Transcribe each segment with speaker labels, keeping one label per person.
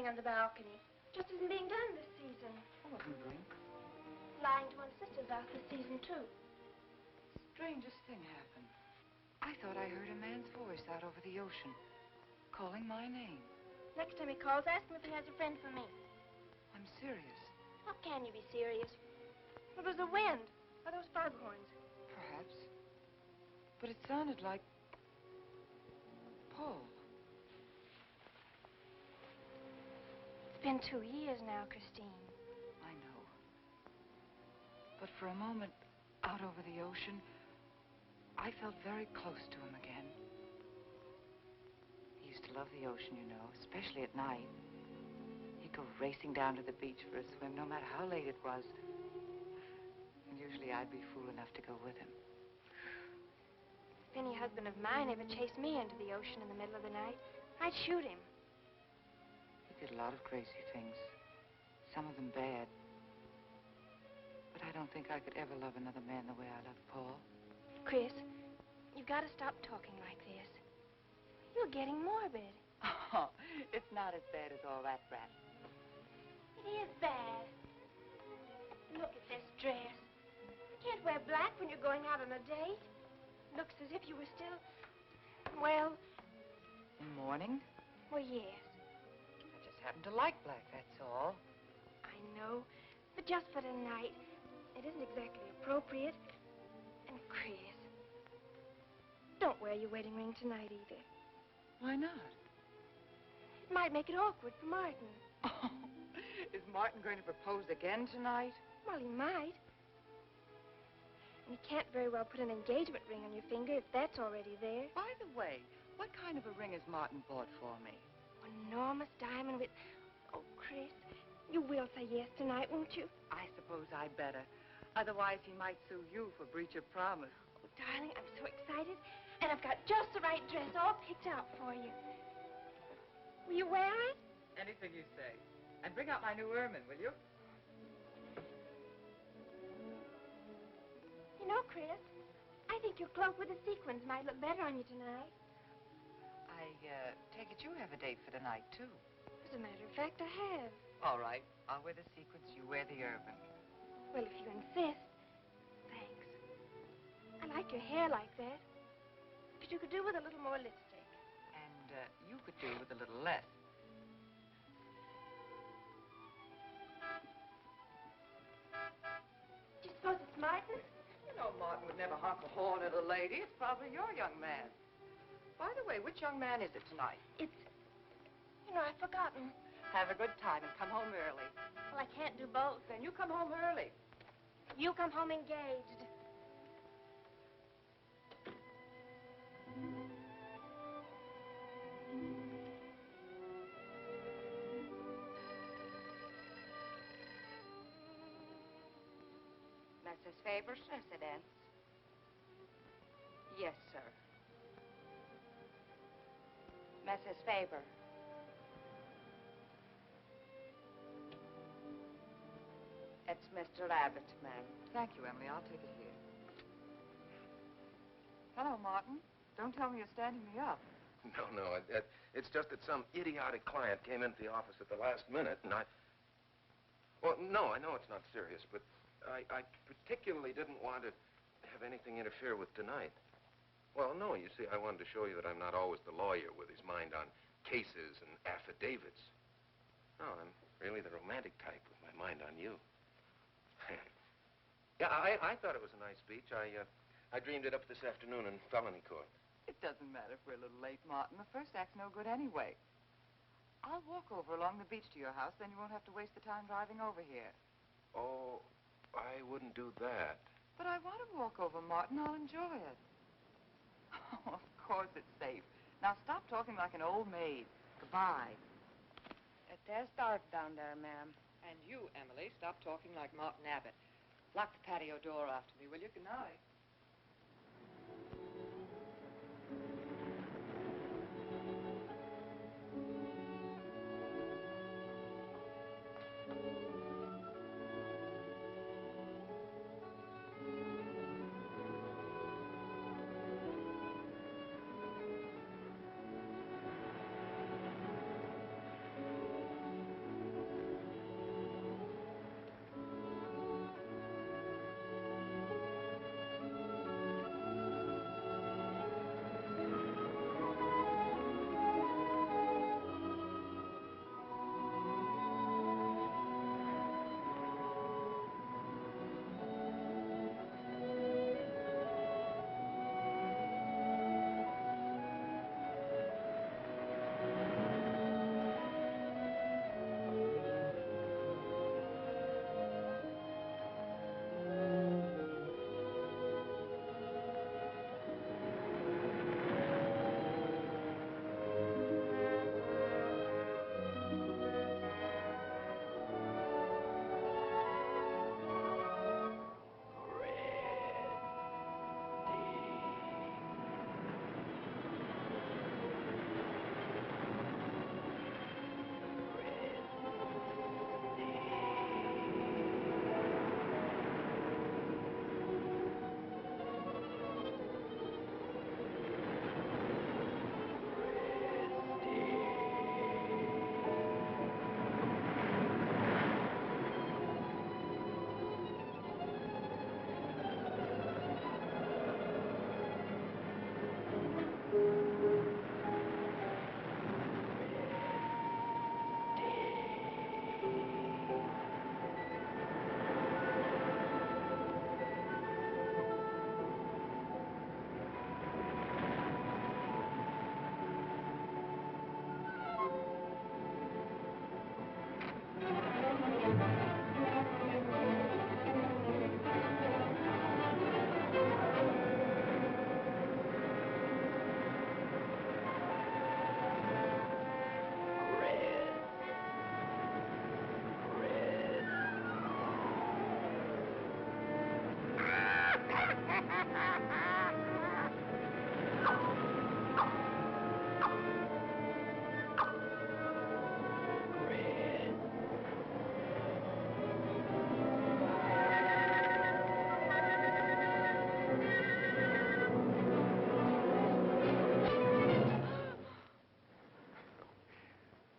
Speaker 1: on the balcony. Just isn't being done this season.
Speaker 2: I wasn't drink.
Speaker 1: Lying to one's sisters about this season, too.
Speaker 2: Strangest thing happened. I thought I heard a man's voice out over the ocean, calling my name.
Speaker 1: Next time he calls, ask him if he has a friend for me.
Speaker 2: I'm serious.
Speaker 1: How can you be serious? It was the wind, or those foghorns.
Speaker 2: Perhaps. But it sounded like Paul.
Speaker 1: It's been 2 years now, Christine.
Speaker 2: I know. But for a moment, out over the ocean, I felt very close to him again. He used to love the ocean, you know, especially at night. He'd go racing down to the beach for a swim, no matter how late it was. And usually I'd be fool enough to go with him.
Speaker 1: If any husband of mine ever chased me into the ocean in the middle of the night, I'd shoot him.
Speaker 2: He did a lot of crazy things, some of them bad. But I don't think I could ever love another man the way I loved Paul.
Speaker 1: Chris, you've got to stop talking like this. You're getting morbid.
Speaker 2: Oh, it's not as bad as all that, Brat.
Speaker 1: It is bad. Look at this dress. You can't wear black when you're going out on a date. Looks as if you were still, well...
Speaker 2: In mourning?
Speaker 1: Well, yes.
Speaker 2: I just happen to like black, that's all.
Speaker 1: I know, but just for tonight, it isn't exactly appropriate. And Chris, don't wear your wedding ring tonight either.
Speaker 2: Why not?
Speaker 1: It might make it awkward for Martin.
Speaker 2: Oh, is Martin going to propose again tonight?
Speaker 1: Well, he might. And you can't very well put an engagement ring on your finger if that's already there.
Speaker 2: By the way, what kind of a ring has Martin bought for me?
Speaker 1: An enormous diamond with... Oh, Chris, you will say yes tonight, won't you?
Speaker 2: I suppose I'd better. Otherwise, he might sue you for breach of promise.
Speaker 1: Oh, darling, I'm so excited. And I've got just the right dress all picked out for you. Will you wear it?
Speaker 2: Anything you say. And bring out my new ermine, will you?
Speaker 1: You know, Chris, I think your cloak with the sequins might look better on you tonight.
Speaker 2: I take it you have a date for tonight, too.
Speaker 1: As a matter of fact, I have.
Speaker 2: All right. I'll wear the sequins, you wear the ermine.
Speaker 1: Well, if you insist. Thanks. I like your hair like that. But you could do with a little more lipstick.
Speaker 2: And you could do with a little less.
Speaker 1: Do you suppose it's Martin?
Speaker 2: You know Martin would never honk a horn at a lady. It's probably your young man. By the way, which young man is it tonight?
Speaker 1: It's... You know, I've forgotten.
Speaker 2: Have a good time and come home early.
Speaker 1: Well, I can't do both.
Speaker 2: Then you come home early.
Speaker 1: You come home engaged.
Speaker 2: Mrs. Faber's residence. Yes, sir. Mrs. Faber. It's Mr. Abbott, ma'am. Thank you, Emily. I'll take it here. Hello, Martin. Don't tell me you're standing me up.
Speaker 3: No. It's just that some idiotic client came into the office at the last minute, and Well, no, I know it's not serious, but I particularly didn't want to have anything interfere with tonight. Well, no, you see, I wanted to show you that I'm not always the lawyer with his mind on cases and affidavits. No, I'm really the romantic type with my mind on you. Yeah, I thought it was a nice speech. I dreamed it up this afternoon in felony court.
Speaker 2: It doesn't matter if we're a little late, Martin. The first act's no good anyway. I'll walk over along the beach to your house, then you won't have to waste the time driving over here.
Speaker 3: Oh, I wouldn't do that.
Speaker 2: But I want to walk over, Martin. I'll enjoy it. Oh, of course it's safe. Now stop talking like an old maid. Goodbye. They're started down there, ma'am. And you, Emily, stop talking like Martin Abbott. Lock the patio door after me, will you? Good night.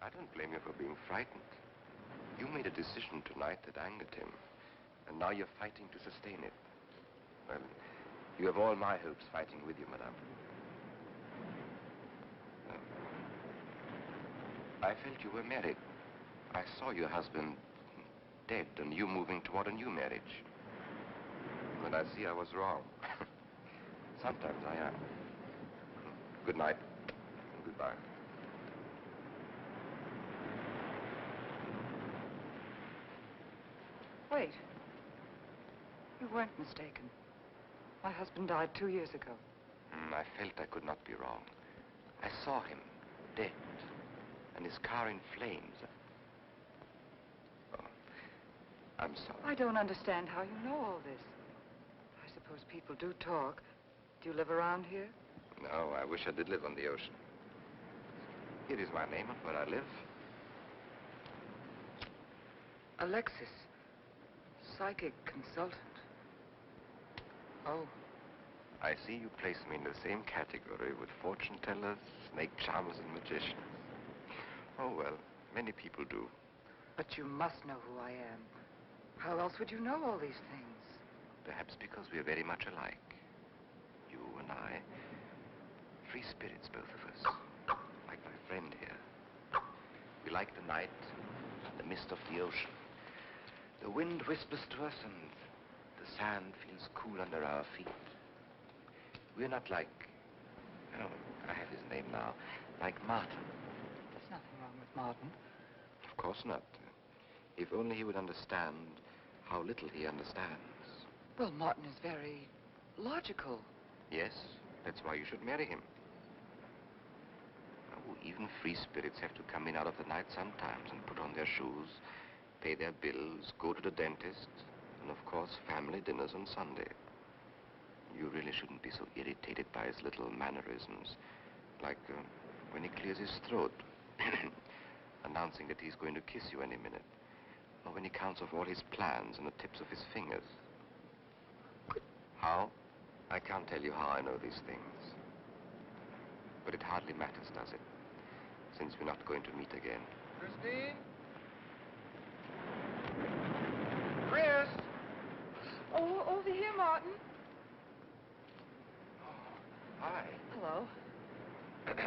Speaker 3: I don't blame you for being frightened. You made a decision tonight that angered him, and now you're fighting to sustain it. Well, you have all my hopes fighting with you, madame. I felt you were married. I saw your husband dead and you moving toward a new marriage. And I see I was wrong. Sometimes I am. Good night. And goodbye.
Speaker 2: Wait. You weren't mistaken. My husband died 2 years ago.
Speaker 3: I felt I could not be wrong. I saw him, dead, and his car in flames. Oh, I'm sorry.
Speaker 2: I don't understand how you know all this. I suppose people do talk. Do you live around here?
Speaker 3: No, I wish I did live on the ocean. Here is my name and where I live.
Speaker 2: Alexis. Psychic consultant. Oh.
Speaker 3: I see you place me in the same category with fortune tellers, snake charmers, and magicians. Oh, well, many people do.
Speaker 2: But you must know who I am. How else would you know all these things?
Speaker 3: Perhaps because we are very much alike. You and I. Free spirits, both of us. Like my friend here. We like the night, the mist of the ocean. The wind whispers to us and the sand feels cool under our feet. We're not like, oh, I have his name now, like Martin.
Speaker 2: There's nothing wrong with Martin.
Speaker 3: Of course not. If only he would understand how little he understands.
Speaker 2: Well, Martin is very logical.
Speaker 3: Yes, that's why you should marry him. Oh, even free spirits have to come in out of the night sometimes and put on their shoes, pay their bills, go to the dentist, and of course, family dinners on Sunday. You really shouldn't be so irritated by his little mannerisms, like when he clears his throat, announcing that he's going to kiss you any minute, or when he counts off all his plans on the tips of his fingers. How? I can't tell you how I know these things. But it hardly matters, does it? Since we're not going to meet again.
Speaker 4: Christine? Chris!
Speaker 2: Oh, over here, Martin.
Speaker 3: Hi.
Speaker 2: Hello.
Speaker 3: Well,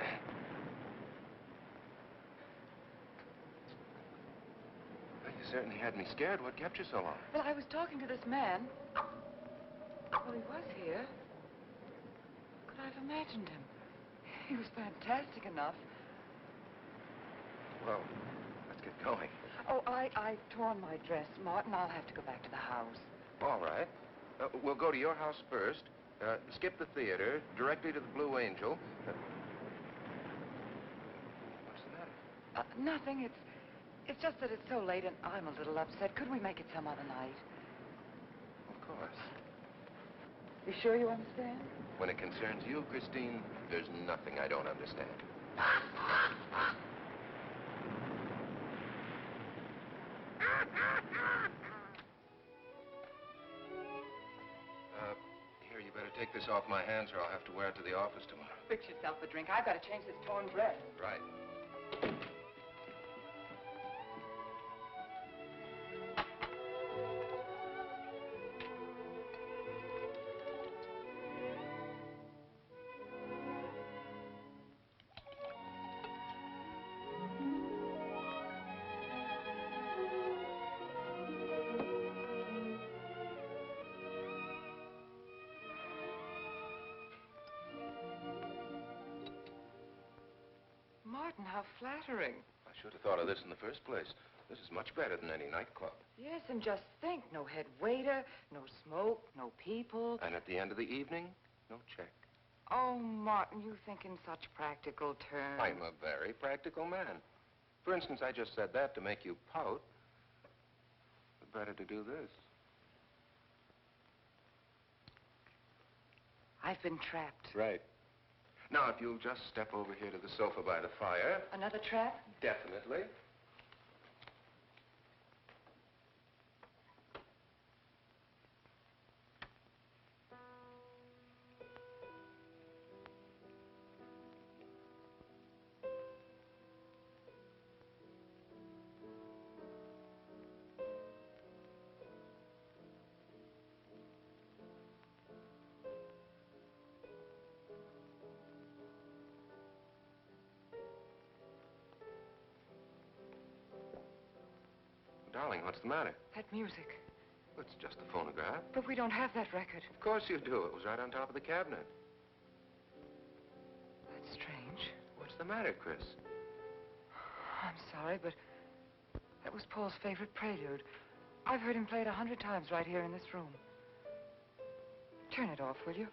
Speaker 3: you certainly had me scared. What kept you so long?
Speaker 2: Well, I was talking to this man. Well, he was here. Could I have imagined him? He was fantastic enough.
Speaker 3: Well, let's get going.
Speaker 2: Oh, I've torn my dress, Martin. I'll have to go back to the house.
Speaker 3: All right. We'll go to your house first, skip the theater, directly to the Blue Angel. What's the matter?
Speaker 2: Nothing. It's just that it's so late and I'm a little upset. Could we make it some other night?
Speaker 3: Of course.
Speaker 2: You sure you understand?
Speaker 3: When it concerns you, Christine, there's nothing I don't understand. Here, you better take this off my hands or I'll have to wear it to the office tomorrow.
Speaker 2: Fix yourself a drink. I've got to change this torn dress.
Speaker 3: Right.
Speaker 2: Martin, how flattering.
Speaker 3: I should have thought of this in the first place. This is much better than any nightclub.
Speaker 2: Yes, and just think, no head waiter, no smoke, no people.
Speaker 3: And at the end of the evening, no check.
Speaker 2: Oh, Martin, you think in such practical terms.
Speaker 3: I'm a very practical man. For instance, I just said that to make you pout. But better to do this.
Speaker 2: I've been trapped.
Speaker 3: Right. Now, if you'll just step over here to the sofa by the fire.
Speaker 2: Another trap?
Speaker 3: Definitely. Darling, what's the matter?
Speaker 2: That music.
Speaker 3: It's just a phonograph.
Speaker 2: But we don't have that record.
Speaker 3: Of course you do. It was right on top of the cabinet.
Speaker 2: That's strange.
Speaker 3: What's the matter, Chris?
Speaker 2: I'm sorry, but that was Paul's favorite prelude. I've heard him play it 100 times right here in this room. Turn it off, will you?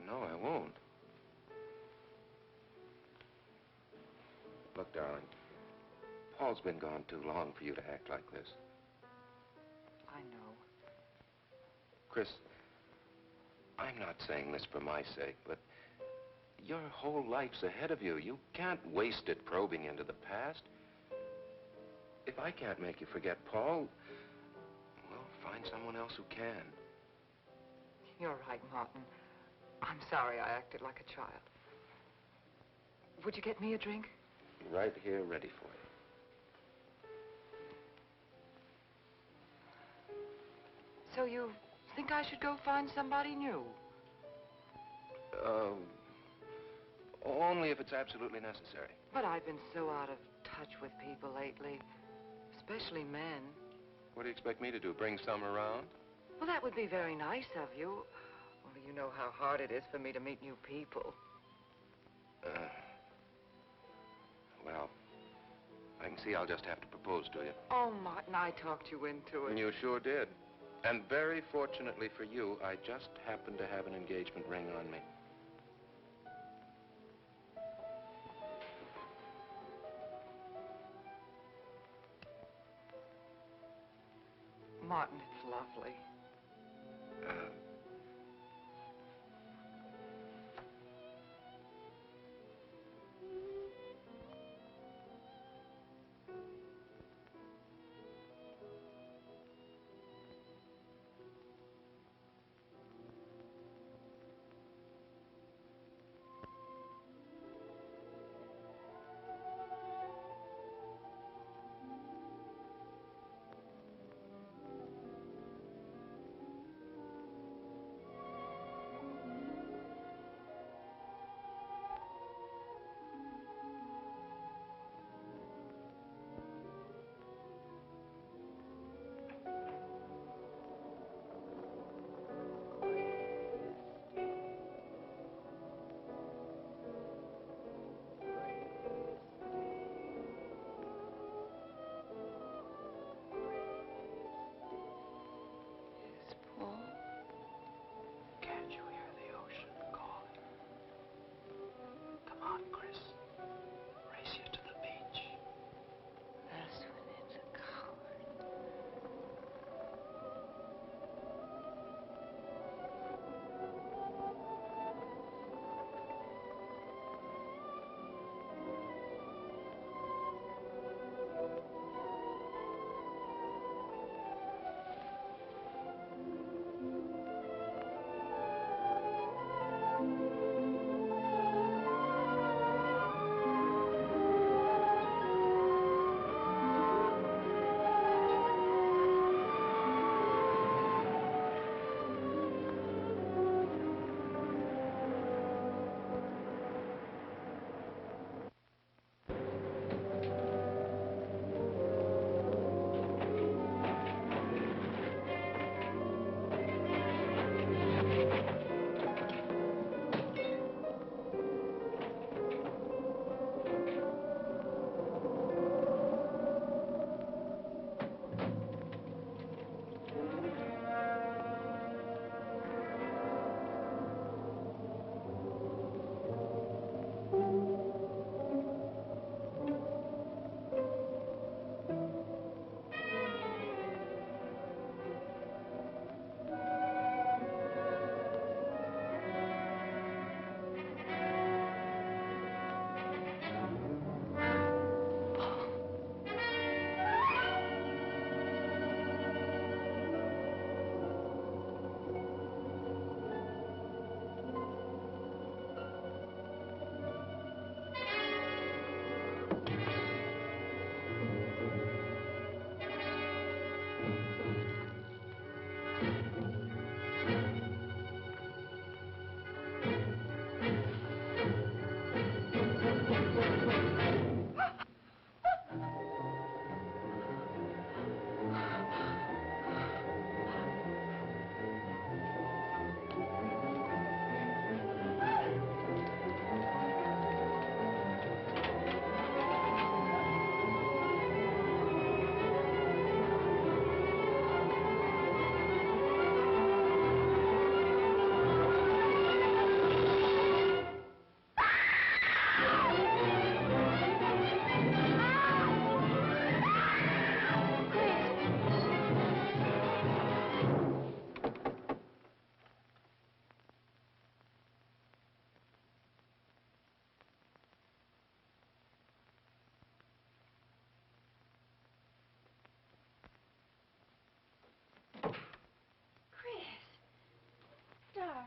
Speaker 3: No, I won't. Look, darling, Paul's been gone too long for you to act like this.
Speaker 2: I know.
Speaker 3: Chris, I'm not saying this for my sake, but your whole life's ahead of you. You can't waste it probing into the past. If I can't make you forget Paul, well, find someone else who can.
Speaker 2: You're right, Martin. I'm sorry I acted like a child. Would you get me a drink?
Speaker 3: Right here, ready for you.
Speaker 2: So you think I should go find somebody new?
Speaker 3: Only if it's absolutely necessary.
Speaker 2: But I've been so out of touch with people lately, especially men.
Speaker 3: What do you expect me to do, bring some around?
Speaker 2: Well, that would be very nice of you. Only you know how hard it is for me to meet new people.
Speaker 3: Well, I can see I'll just have to propose to you.
Speaker 2: Oh, Martin, I talked you into it.
Speaker 3: You sure did. And very fortunately for you, I just happen to have an engagement ring on me.
Speaker 2: Martin, it's lovely.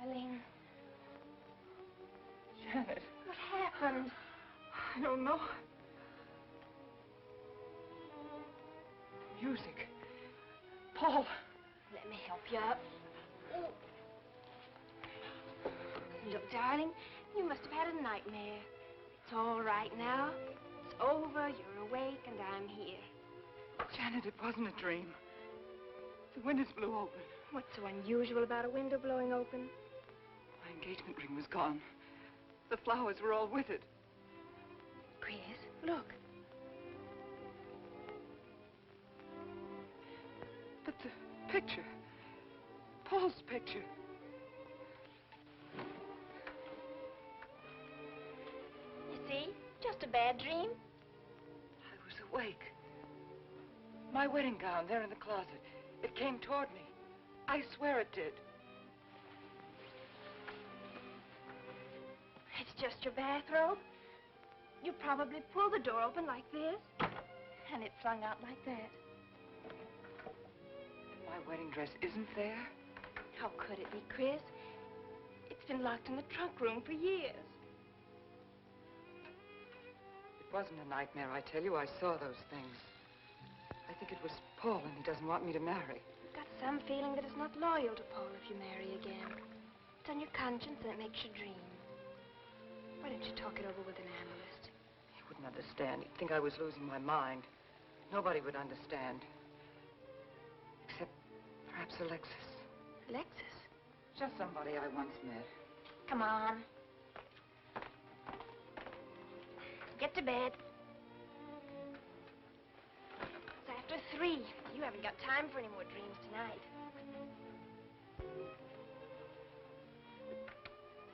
Speaker 1: darling.
Speaker 2: Janet.
Speaker 1: What happened?
Speaker 2: I don't know. The music. Paul.
Speaker 1: Let me help you up. Oh. Look, darling, you must have had a nightmare. It's all right now. It's over, you're awake, and I'm here.
Speaker 2: Janet, it wasn't a dream. The windows blew open.
Speaker 1: What's so unusual about a window blowing open?
Speaker 2: My engagement ring was gone. The flowers were all with it.
Speaker 1: Chris, look.
Speaker 2: But the picture. Paul's picture.
Speaker 1: You see? Just a bad dream.
Speaker 2: I was awake. My wedding gown there in the closet. It came toward me. I swear it did.
Speaker 1: It's just your bathrobe. You probably pulled the door open like this, and it flung out like that.
Speaker 2: My wedding dress isn't there?
Speaker 1: How could it be, Chris? It's been locked in the trunk room for years.
Speaker 2: It wasn't a nightmare, I tell you. I saw those things. I think it was Paul, and he doesn't want me to marry.
Speaker 1: You've got some feeling that it's not loyal to Paul if you marry again. It's on your conscience, and it makes you dream. Why don't you talk it over with an analyst?
Speaker 2: He wouldn't understand. He'd think I was losing my mind. Nobody would understand. Except perhaps Alexis.
Speaker 1: Alexis?
Speaker 2: Just somebody I once met.
Speaker 1: Come on. Get to bed. It's after 3. You haven't got time for any more dreams tonight.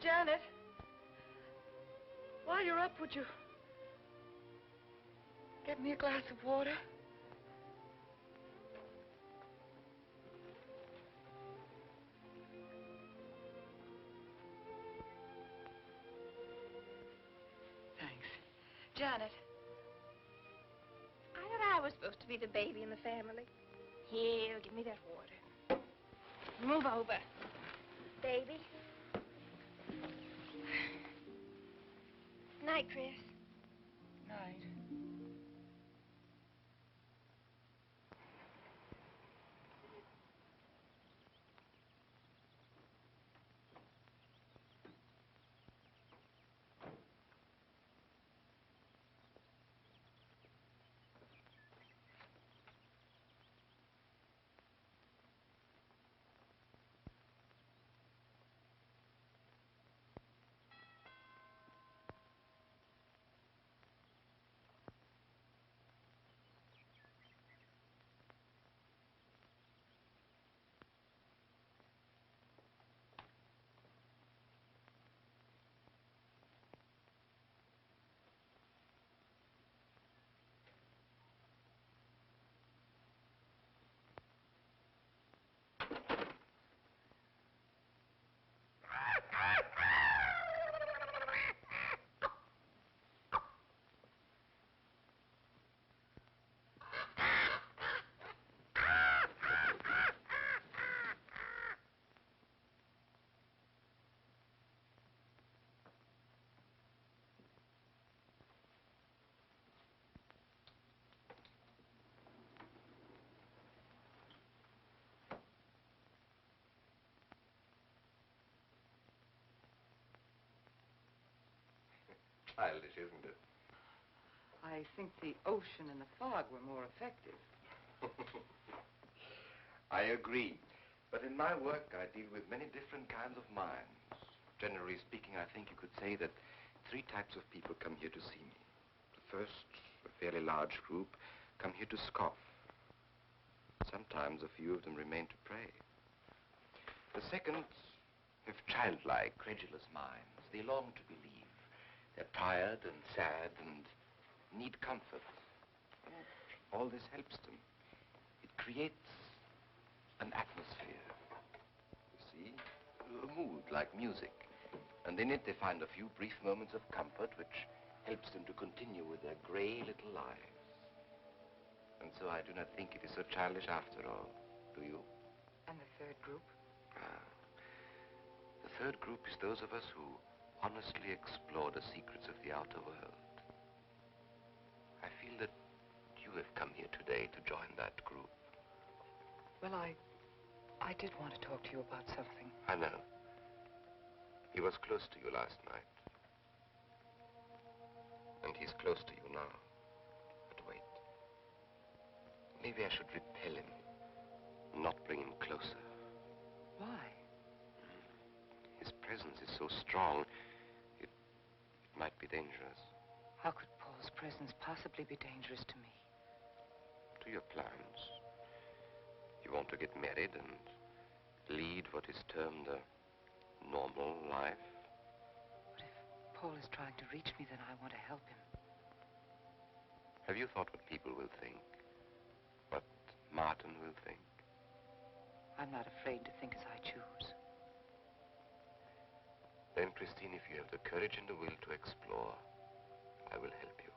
Speaker 2: Janet, while you're up, would you get me a glass of water? Thanks. Janet.
Speaker 1: I thought I was supposed to be the baby in the family. Here, give me that water. Move over. Baby. Night, Chris.
Speaker 2: Night.
Speaker 3: Childish, isn't it?
Speaker 2: I think the ocean and the fog were more effective.
Speaker 3: I agree. But in my work, I deal with many different kinds of minds. Generally speaking, I think you could say that 3 types of people come here to see me. The first, a fairly large group, come here to scoff. Sometimes a few of them remain to pray. The second have childlike, credulous minds. They long to believe. They're tired and sad and need comfort. And all this helps them. It creates an atmosphere. You see? A mood like music. And in it they find a few brief moments of comfort which helps them to continue with their gray little lives. And so I do not think it is so childish after all. Do you?
Speaker 2: And the third group?
Speaker 3: The third group is those of us who honestly explore the secrets of the outer world. I feel that you have come here today to join that group.
Speaker 2: Well, I did want to talk to you about something.
Speaker 3: I know. He was close to you last night. And he's close to you now. But wait. Maybe I should repel him, not bring him closer.
Speaker 2: Why?
Speaker 3: His presence is so strong, it might be dangerous.
Speaker 2: How could Paul's presence possibly be dangerous to me?
Speaker 3: To your plans. You want to get married and lead what is termed a normal life.
Speaker 2: But if Paul is trying to reach me, then I want to help him.
Speaker 3: Have you thought what people will think? What Martin will think?
Speaker 2: I'm not afraid to think as I choose.
Speaker 3: Then, Christine, if you have the courage and the will to explore, I will help you.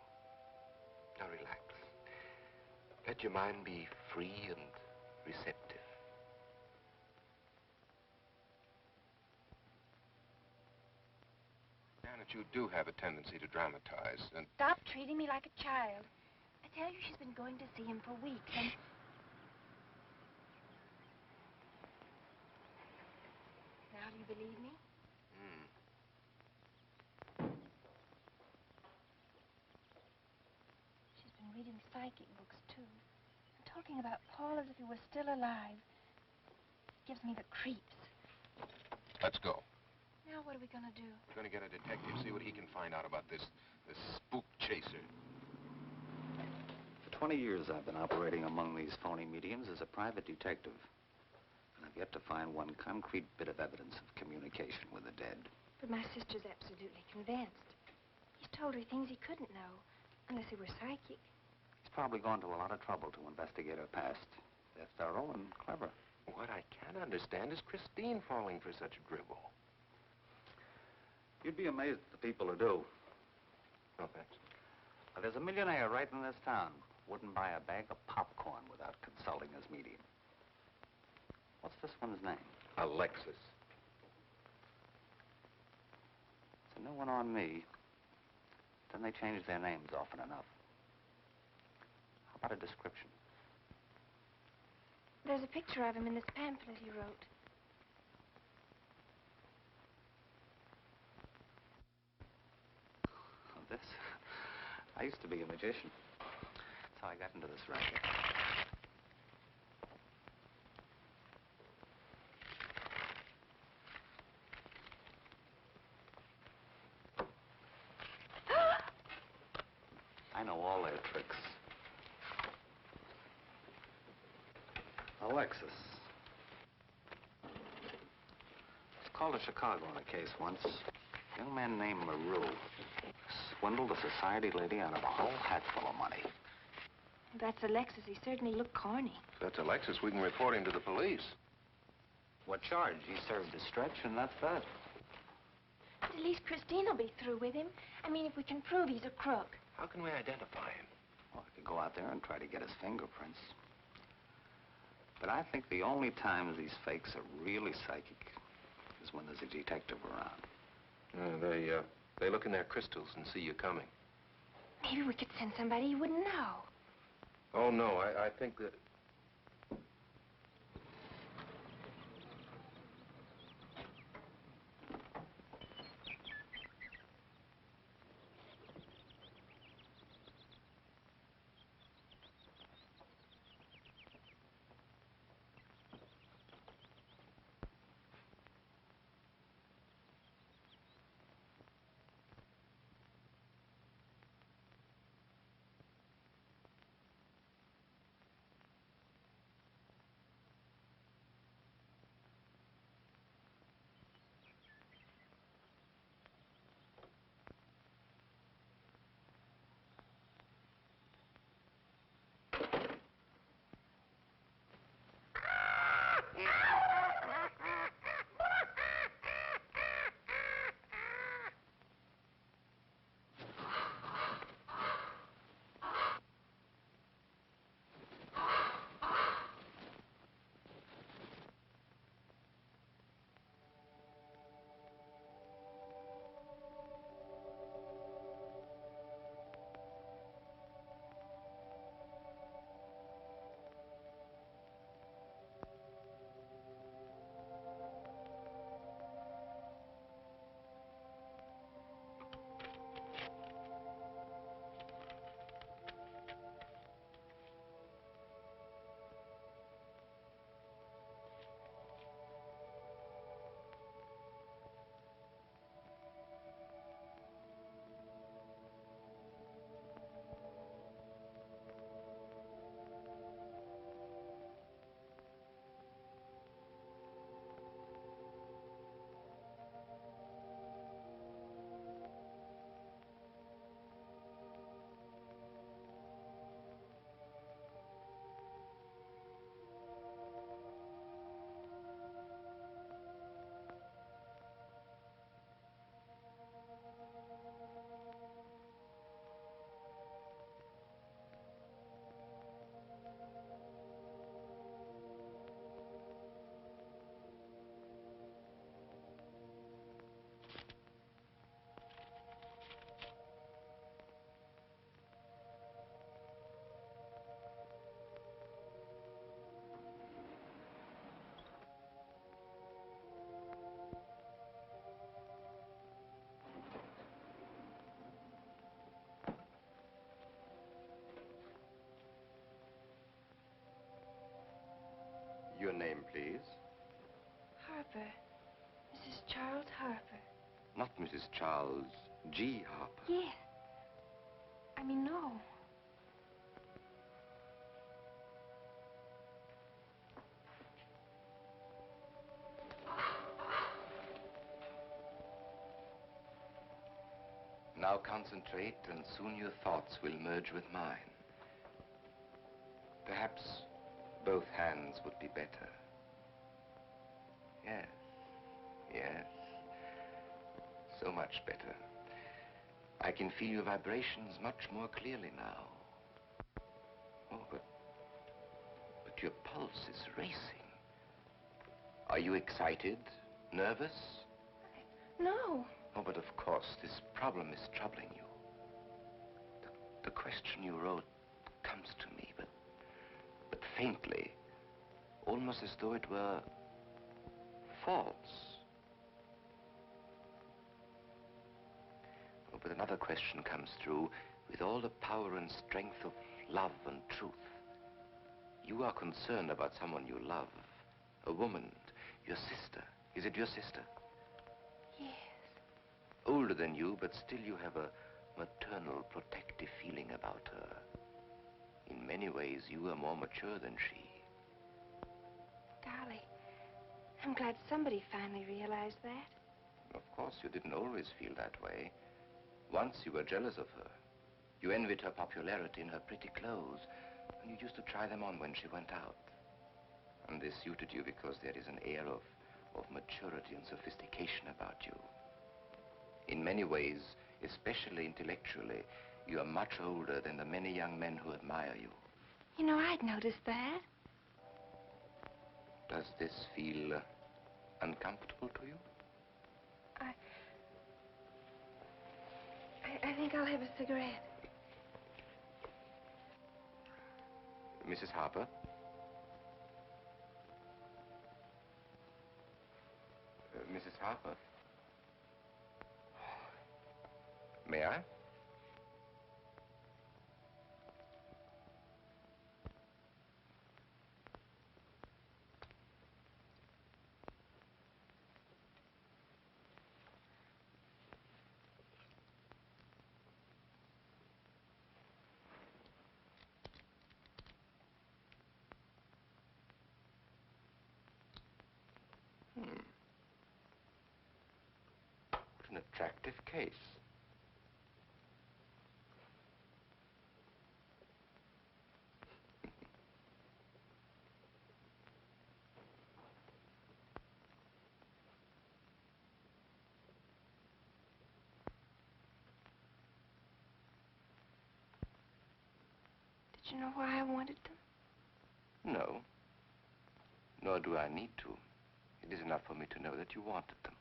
Speaker 3: Now relax. Let your mind be free and receptive. Janet, you do have a tendency to dramatize, and...
Speaker 1: Stop treating me like a child. I tell you, she's been going to see him for weeks, and... Now do you believe me? She's been reading psychic books, too. And talking about Paul as if he was still alive. Gives me the creeps.
Speaker 3: Let's go.
Speaker 1: Now what are we gonna do?
Speaker 3: We're going to get a detective, see what he can find out about this spook chaser.
Speaker 5: For 20 years, I've been operating among these phony mediums as a private detective. And I've yet to find one concrete bit of evidence of communication with the dead.
Speaker 1: But my sister's absolutely convinced. He's told her things he couldn't know, unless he were psychic.
Speaker 5: He's probably gone to a lot of trouble to investigate her past. That's thorough and clever.
Speaker 3: What I can't understand is Christine falling for such dribble.
Speaker 5: You'd be amazed at the people who do.
Speaker 3: Oh, thanks.
Speaker 5: There's a millionaire right in this town. Wouldn't buy a bag of popcorn without consulting his medium. What's this one's name?
Speaker 3: Alexis.
Speaker 5: It's a new one on me. Then they change their names often enough. How about a description?
Speaker 1: There's a picture of him in this pamphlet he wrote.
Speaker 5: Oh, this? I used to be a magician. That's how I got into this racket. I know all their tricks. Alexis. Was called to Chicago on a case once. A young man named Maru swindled a society lady out of a whole hatful of money.
Speaker 1: That's Alexis. He certainly looked corny.
Speaker 3: If that's Alexis, we can report him to the police.
Speaker 5: What charge? He served his stretch, and that's that.
Speaker 1: But at least Christine will be through with him. I mean, if we can prove he's a crook.
Speaker 3: How can we identify him?
Speaker 5: Well, I could go out there and try to get his fingerprints. But I think the only times these fakes are really psychic is when there's a detective around.
Speaker 3: They look in their crystals and see you coming.
Speaker 1: Maybe we could send somebody he wouldn't know.
Speaker 3: Oh, no, I think that... Charles G. Harper.
Speaker 1: Yes. I mean, no.
Speaker 3: Now concentrate, and soon your thoughts will merge with mine. Perhaps both hands would be better. Yes, yes. So much better. I can feel your vibrations much more clearly now. Oh, but your pulse is racing. Are you excited? Nervous?
Speaker 1: No.
Speaker 3: Oh, but of course, this problem is troubling you. The question you wrote comes to me, but faintly, almost as though it were false. Oh, but another question comes through with all the power and strength of love and truth. You are concerned about someone you love, a woman, your sister. Is it your sister?
Speaker 1: Yes.
Speaker 3: Older than you, but still you have a maternal, protective feeling about her. In many ways, you are more mature than she.
Speaker 1: Golly, I'm glad somebody finally realized that.
Speaker 3: Of course, you didn't always feel that way. Once you were jealous of her. You envied her popularity in her pretty clothes, and you used to try them on when she went out. And this suited you because there is an air of maturity and sophistication about you. In many ways, especially intellectually, you are much older than the many young men who admire you.
Speaker 1: You know, I'd noticed that.
Speaker 3: Does this feel uncomfortable to you?
Speaker 1: I think I'll have a cigarette.
Speaker 3: Mrs. Harper? Mrs. Harper? May I? What an attractive case.
Speaker 1: Did you know why I wanted them?
Speaker 3: No. Nor do I need to. It is enough for me to know that you wanted them.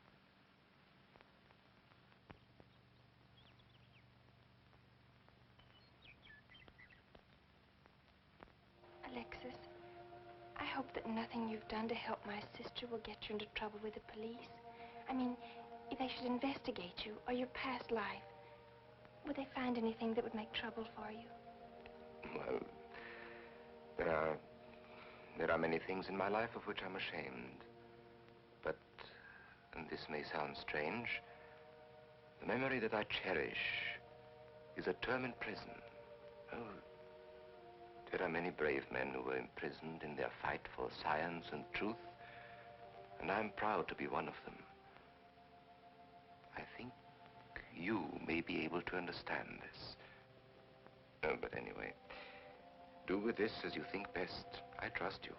Speaker 1: Alexis, I hope that nothing you've done to help my sister will get you into trouble with the police. I mean, if they should investigate you or your past life, would they find anything that would make trouble for you?
Speaker 3: Well, there are many things in my life of which I'm ashamed. But, and this may sound strange, the memory that I cherish is a term in prison. Oh, there are many brave men who were imprisoned in their fight for science and truth, and I'm proud to be one of them. I think you may be able to understand this. Oh, but anyway, do with this as you think best. I trust you.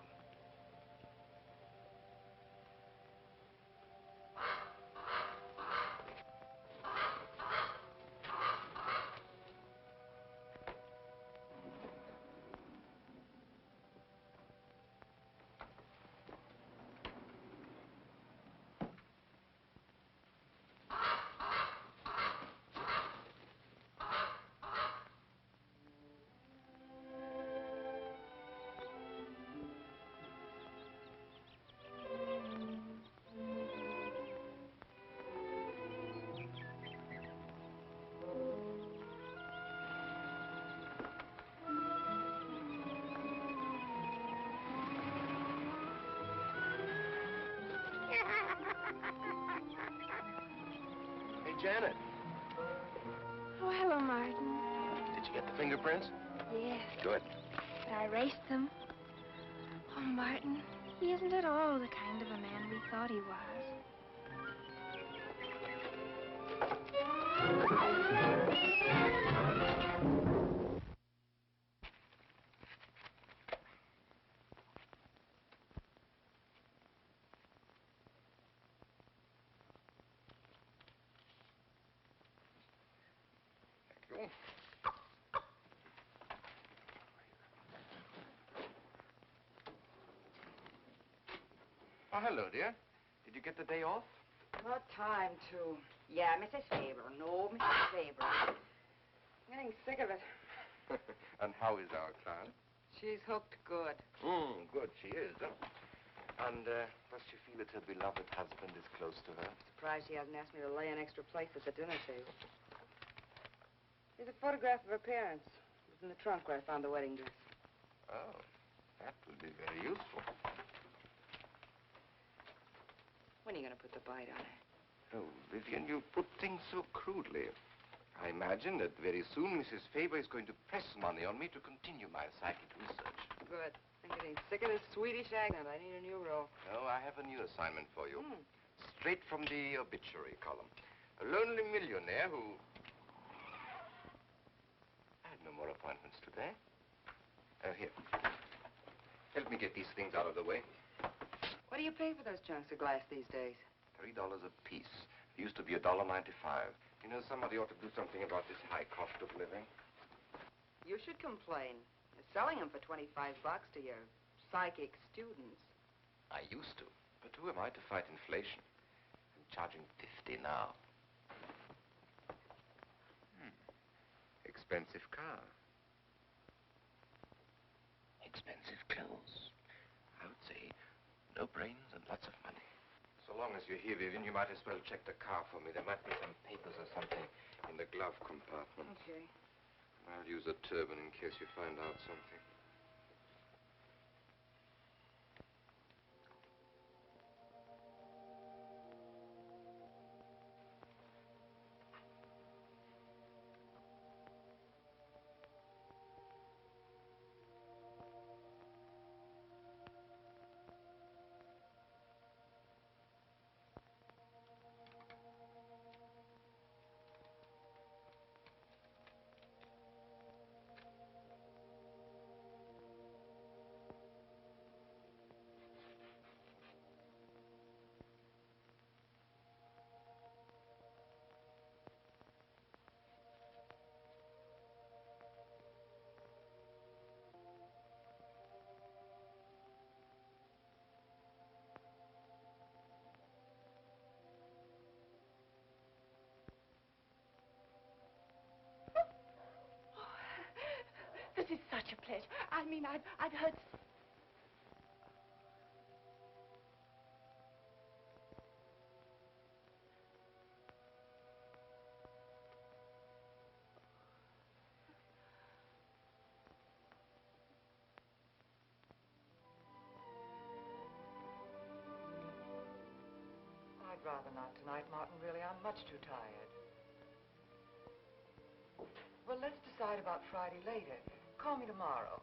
Speaker 3: Janet.
Speaker 1: Oh, hello, Martin.
Speaker 3: Did you get the fingerprints?
Speaker 1: Yes,
Speaker 3: Good.
Speaker 1: but I erased them. Oh, Martin, he isn't at all the kind of a man we thought he was.
Speaker 3: Thank you. Oh, hello, dear. Did you get the day off?
Speaker 2: What time to? Yeah, Mrs. Faber. No, Mrs. Faber. I'm getting sick of it.
Speaker 3: And how is our client?
Speaker 2: She's hooked good.
Speaker 3: Good, she is. And does she feel that her beloved husband is close to her?
Speaker 2: Surprised she hasn't asked me to lay an extra place at the dinner table. Here's a photograph of her parents. It was in the trunk where I found the wedding dress.
Speaker 3: Oh, that will be very useful.
Speaker 2: When are you going to put the bite on it?
Speaker 3: Oh, Vivian, you put things so crudely. I imagine that very soon Mrs. Faber is going to press money on me to continue my psychic research.
Speaker 2: Good. I'm getting sick of this Swedish accent. I need a new role.
Speaker 3: No, I have a new assignment for you. Straight from the obituary column. A lonely millionaire who... I had no more appointments today. Here. Help me get these things out of the way.
Speaker 2: What do you pay for those chunks of glass these days?
Speaker 3: $3 a piece. It used to be $1.95. You know, somebody ought to do something about this high cost of living.
Speaker 2: You should complain. You're selling them for 25 bucks to your psychic students.
Speaker 3: I used to. But who am I to fight inflation? I'm charging 50 now. Expensive car. Expensive clothes. I would say no brains and lots of money. So long as you're here, Vivian, you might as well check the car for me. There might be some papers or something in the glove compartment.
Speaker 2: Okay.
Speaker 3: I'll use a turban in case you find out something.
Speaker 1: This is such a pleasure. I mean, I've heard...
Speaker 2: I'd rather not tonight, Martin, really. I'm much too tired. Well, let's decide about Friday later. Call me tomorrow.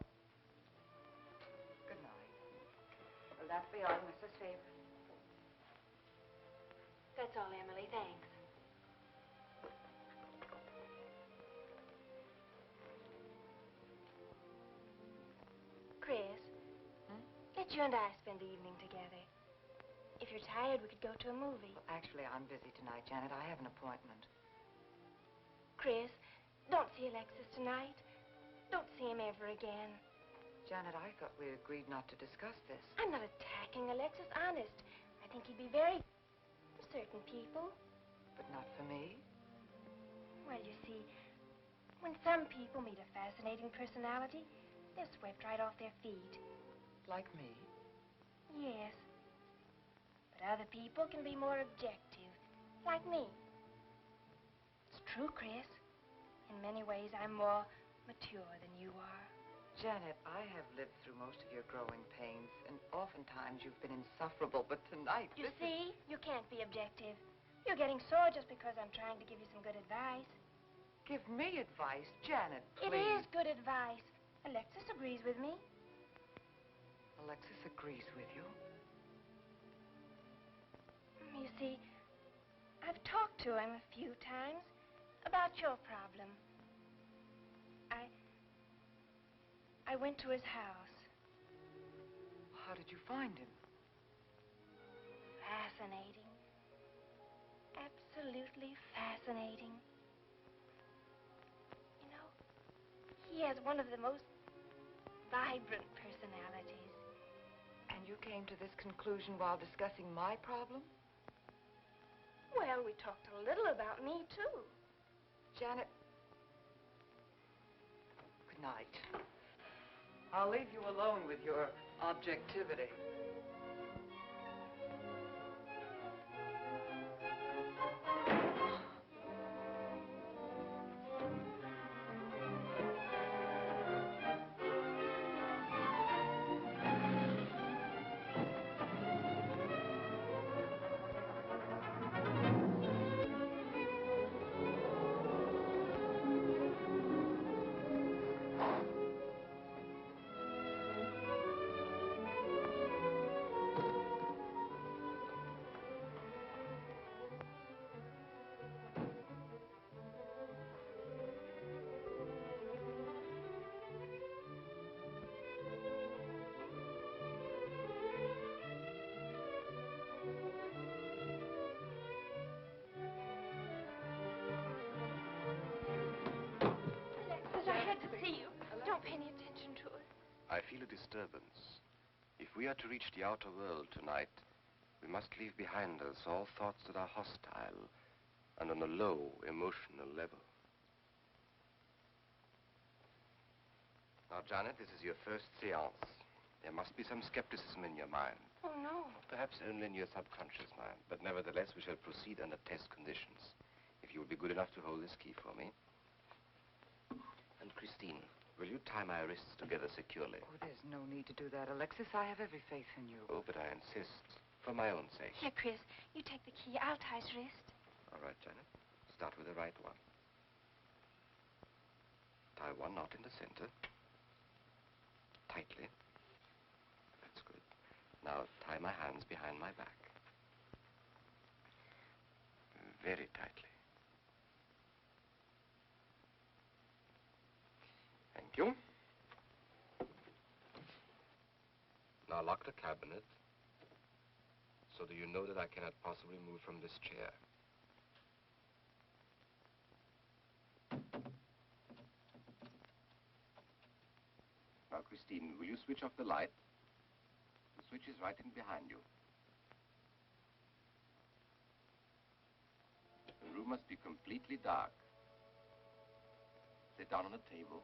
Speaker 2: Good night. Will that be all, Mrs. Faber?
Speaker 1: That's all, Emily. Thanks. Chris, let you and I spend the evening together. If you're tired, we could go to a movie.
Speaker 2: Actually, I'm busy tonight, Janet. I have an appointment.
Speaker 1: Chris, don't see Alexis tonight. Don't see him ever again.
Speaker 2: Janet, I thought we agreed not to discuss this.
Speaker 1: I'm not attacking Alexis, honest. I think he'd be very for certain people.
Speaker 2: But not for me?
Speaker 1: Well, you see, when some people meet a fascinating personality, they're swept right off their feet.
Speaker 2: Like me?
Speaker 1: Yes. But other people can be more objective, like me. It's true, Chris. In many ways, I'm more mature than you are.
Speaker 2: Janet, I have lived through most of your growing pains, and oftentimes you've been insufferable, but tonight...
Speaker 1: You see, you can't be objective. You're getting sore just because I'm trying to give you some good advice.
Speaker 2: Give me advice, Janet, please.
Speaker 1: It is good advice. Alexis agrees with me.
Speaker 2: Alexis agrees with you.
Speaker 1: You see, I've talked to him a few times about your problem. I went to his house.
Speaker 2: How did you find him?
Speaker 1: Fascinating. Absolutely fascinating. You know, he has one of the most vibrant personalities.
Speaker 2: And you came to this conclusion while discussing my problem?
Speaker 1: Well, we talked a little about me, too.
Speaker 2: Janet, good night. I'll leave you alone with your objectivity.
Speaker 3: I feel a disturbance. If we are to reach the outer world tonight, we must leave behind us all thoughts that are hostile and on a low emotional level. Now, Janet, this is your first seance. There must be some skepticism in your mind.
Speaker 1: Oh, no.
Speaker 3: Perhaps only in your subconscious mind, but nevertheless, we shall proceed under test conditions. If you will be good enough to hold this key for me. And Christine, will you tie my wrists together securely?
Speaker 2: Oh, there's no need to do that, Alexis. I have every faith in you.
Speaker 3: Oh, but I insist. For my own sake.
Speaker 1: Here, Chris, you take the key. I'll tie his wrist.
Speaker 3: All right, Janet. Start with the right one. Tie one knot in the center. Tightly. That's good. Now tie my hands behind my back. Very tightly. Thank you. Now lock the cabinet so that you know that I cannot possibly move from this chair. Now, Christine, will you switch off the light? The switch is right in behind you. The room must be completely dark. Sit down on a table.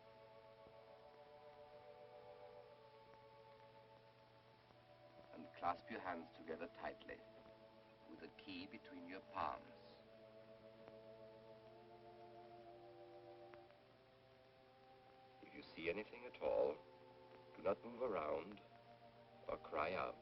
Speaker 3: And clasp your hands together tightly, with the key between your palms. If you see anything at all, do not move around or cry out.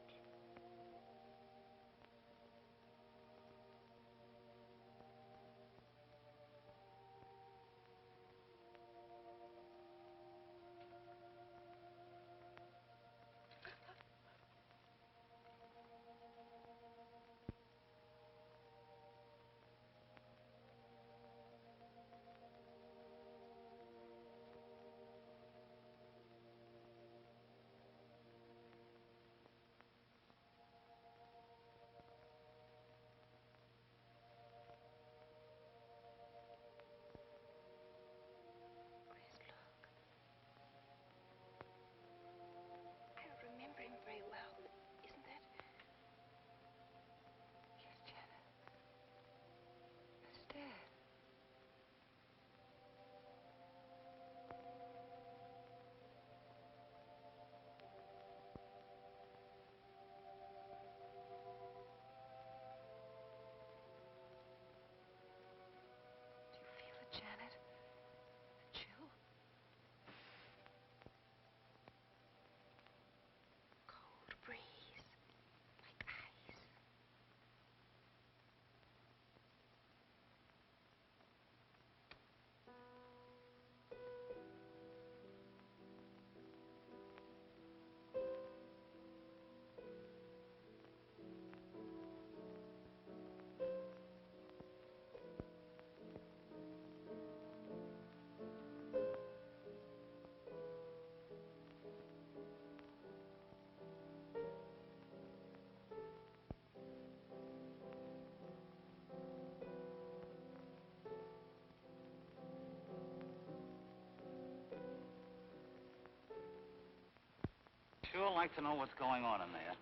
Speaker 5: like to know what's going on in there.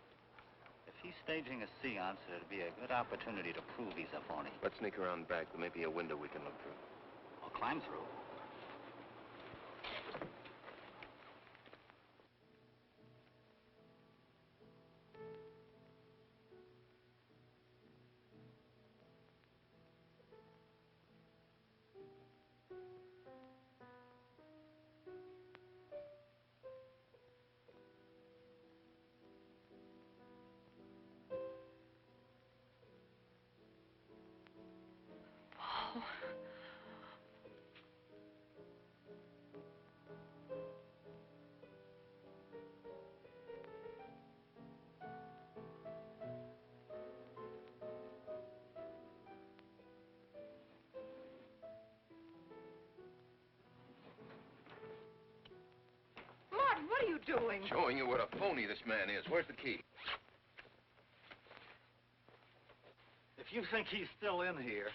Speaker 5: If he's staging a seance, it'd be a good opportunity to prove he's a phony.
Speaker 3: Let's sneak around back. There may be a window we can look through.
Speaker 5: Or climb through.
Speaker 2: Martin, what are you doing?
Speaker 3: Showing you what a phony this man is. Where's the key?
Speaker 5: If you think he's still in here...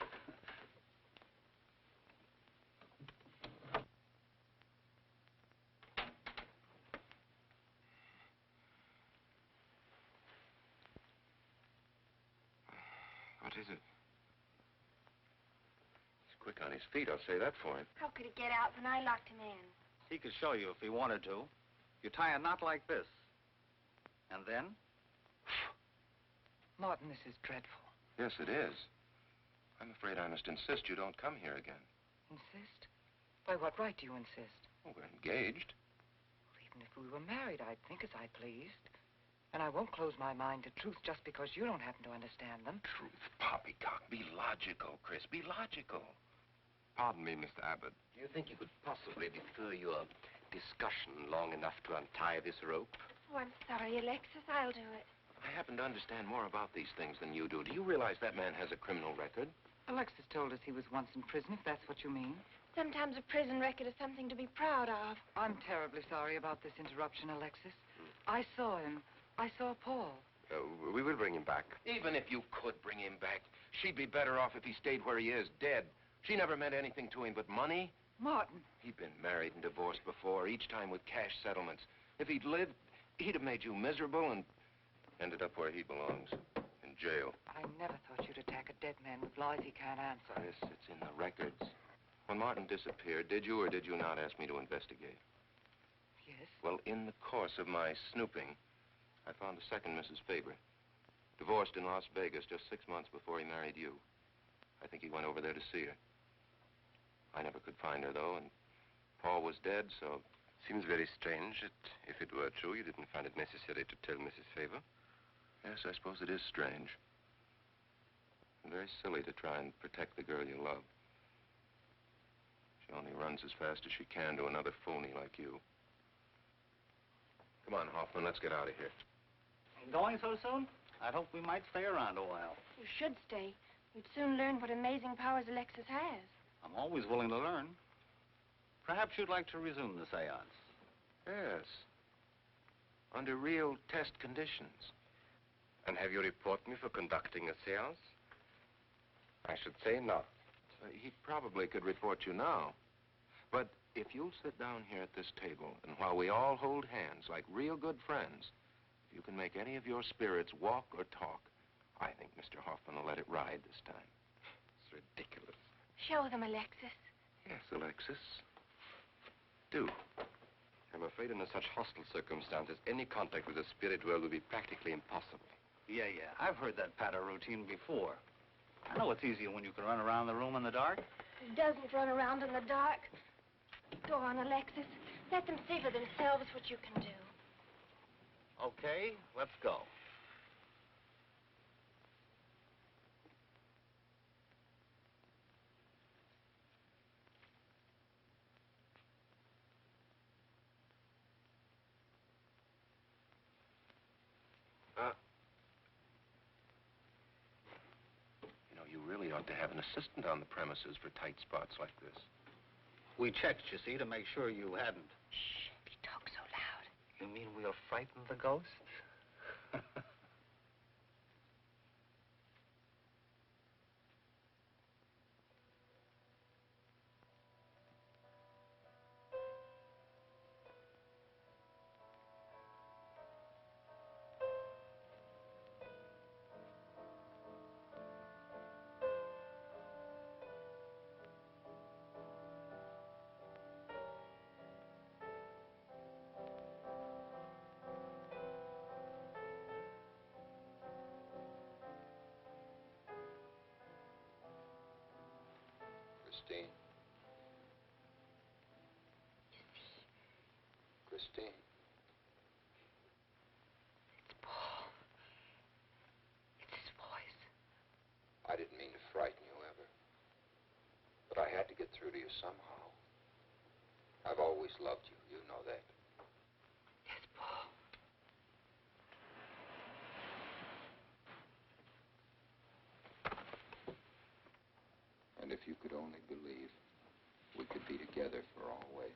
Speaker 3: What is it? He's quick on his feet, I'll say that for him.
Speaker 1: How could he get out when I locked him in?
Speaker 5: He could show you if he wanted to. You tie a knot like this. And then...
Speaker 2: Martin, this is dreadful.
Speaker 3: Yes, it is. I'm afraid I must insist you don't come here again.
Speaker 2: Insist? By what right do you insist?
Speaker 3: Oh, we're engaged.
Speaker 2: Well, even if we were married, I'd think as I pleased. And I won't close my mind to truth just because you don't happen to understand them.
Speaker 3: Truth, poppycock. Be logical, Chris. Be logical.
Speaker 6: Pardon me, Mr. Abbott. Do you think you could possibly defer your discussion long enough to untie this rope?
Speaker 1: Oh, I'm sorry, Alexis. I'll do it.
Speaker 3: I happen to understand more about these things than you do. Do you realize that man has a criminal record?
Speaker 2: Alexis told us he was once in prison, if that's what you mean.
Speaker 1: Sometimes a prison record is something to be proud of.
Speaker 2: I'm terribly sorry about this interruption, Alexis. I saw him. I saw Paul.
Speaker 6: We will bring him back.
Speaker 3: Even if you could bring him back, she'd be better off if he stayed where he is, dead. She never meant anything to him but money.
Speaker 2: Martin.
Speaker 3: He'd been married and divorced before, each time with cash settlements. If he'd lived, he'd have made you miserable and ended up where he belongs, in jail.
Speaker 2: I never thought you'd attack a dead man with lies he can't answer.
Speaker 3: Yes, it's in the records. When Martin disappeared, did you or did you not ask me to investigate?
Speaker 2: Yes?
Speaker 3: Well, in the course of my snooping, I found a second Mrs. Faber, divorced in Las Vegas just 6 months before he married you. I think he went over there to see her. I never could find her, though, and Paul was dead, so...
Speaker 6: Seems very strange that if it were true, you didn't find it necessary to tell Mrs. Faber.
Speaker 3: Yes, I suppose it is strange. And very silly to try and protect the girl you love. She only runs as fast as she can to another phony like you. Come on, Hoffman, let's get out of here.
Speaker 5: Going so soon? I'd hope we might stay around a while.
Speaker 1: You should stay. You'd soon learn what amazing powers Alexis has.
Speaker 5: I'm always willing to learn. Perhaps you'd like to resume the seance.
Speaker 3: Yes. Under real test conditions.
Speaker 6: And have you report me for conducting a seance? I should say not.
Speaker 3: He probably could report you now. But if you'll sit down here at this table, and while we all hold hands like real good friends, if you can make any of your spirits walk or talk, I think Mr. Hoffman will let it ride this time.
Speaker 6: It's ridiculous.
Speaker 1: Show them, Alexis.
Speaker 3: Yes, Alexis. Do.
Speaker 6: I'm afraid under such hostile circumstances, any contact with the spirit world will be practically impossible.
Speaker 5: Yeah. I've heard that patter routine before. I know it's easier when you can run around the room in the dark.
Speaker 1: He doesn't run around in the dark. Go on, Alexis. Let them see for themselves what you can do.
Speaker 5: Okay, let's go.
Speaker 3: You really ought to have an assistant on the premises for tight spots like this.
Speaker 5: We checked, you see, to make sure you hadn't.
Speaker 1: Shh, he talks so loud.
Speaker 5: You mean we'll frighten the ghosts?
Speaker 7: Christine. Christine.
Speaker 2: It's Paul. It's his voice.
Speaker 7: I didn't mean to frighten you ever. But I had to get through to you somehow. I've always loved you. You know that.
Speaker 2: Yes, Paul.
Speaker 7: And if you could only believe, we could be together for always.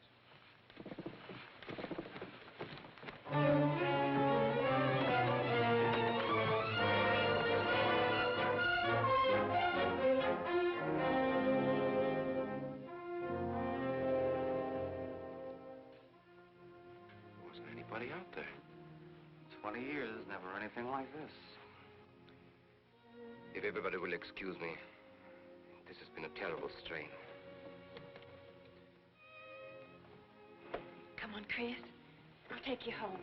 Speaker 3: Wasn't anybody out there.
Speaker 5: 20 years, never anything like this.
Speaker 6: If everybody will excuse me, this has been a terrible strain.
Speaker 1: Come on, Chris. I'll take you home.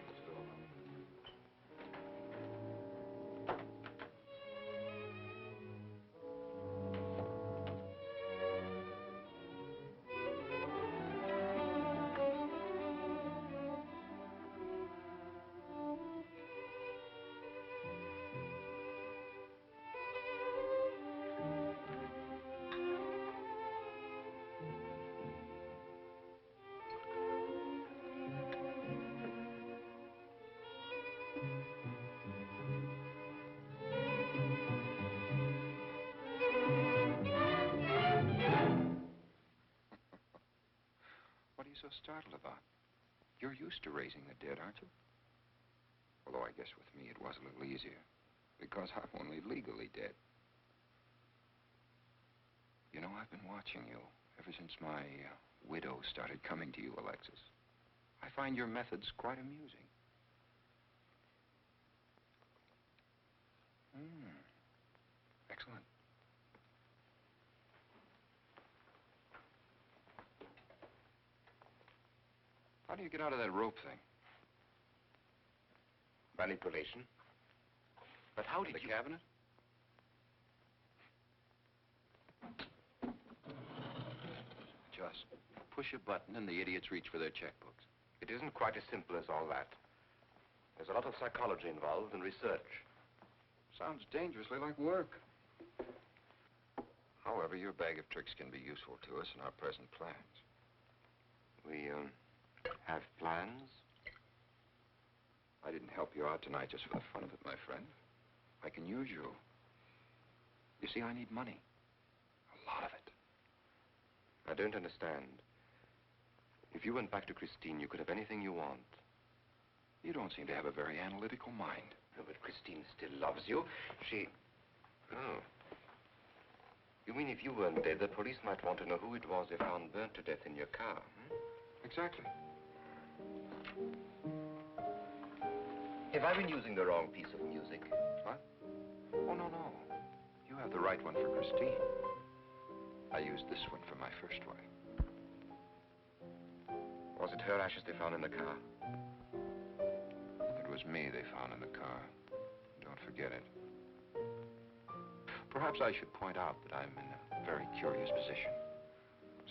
Speaker 7: What are you so startled about? You're used to raising the dead, aren't you? Although I guess with me it was a little easier, because I'm only legally dead. You know, I've been watching you ever since my widow started coming to you, Alexis. I find your methods quite amusing. Excellent. How do you get out of that rope thing?
Speaker 6: Manipulation. But how did
Speaker 7: The
Speaker 6: you...
Speaker 7: cabinet? Just push a button and the idiots reach for their checkbooks.
Speaker 6: It isn't quite as simple as all that. There's a lot of psychology involved and research.
Speaker 7: Sounds dangerously like work. However, your bag of tricks can be useful to us in our present plans.
Speaker 6: We, have plans?
Speaker 7: I didn't help you out tonight just for the fun of it, my friend. I can use you. You see, I need money. A lot of it.
Speaker 6: I don't understand. If you went back to Christine, you could have anything you want.
Speaker 7: You don't seem to have a very analytical mind.
Speaker 6: No, but Christine still loves you. She... Oh. You mean if you weren't dead, the police might want to know who it was they found burnt to death in your car, hmm?
Speaker 7: Exactly.
Speaker 6: Have I been using the wrong piece of music?
Speaker 7: What? Oh, no, no. You have the right one for Christine. I used this one for my first wife.
Speaker 6: Was it her ashes they found in the car?
Speaker 7: It was me they found in the car. Don't forget it. Perhaps I should point out that I'm in a very curious position.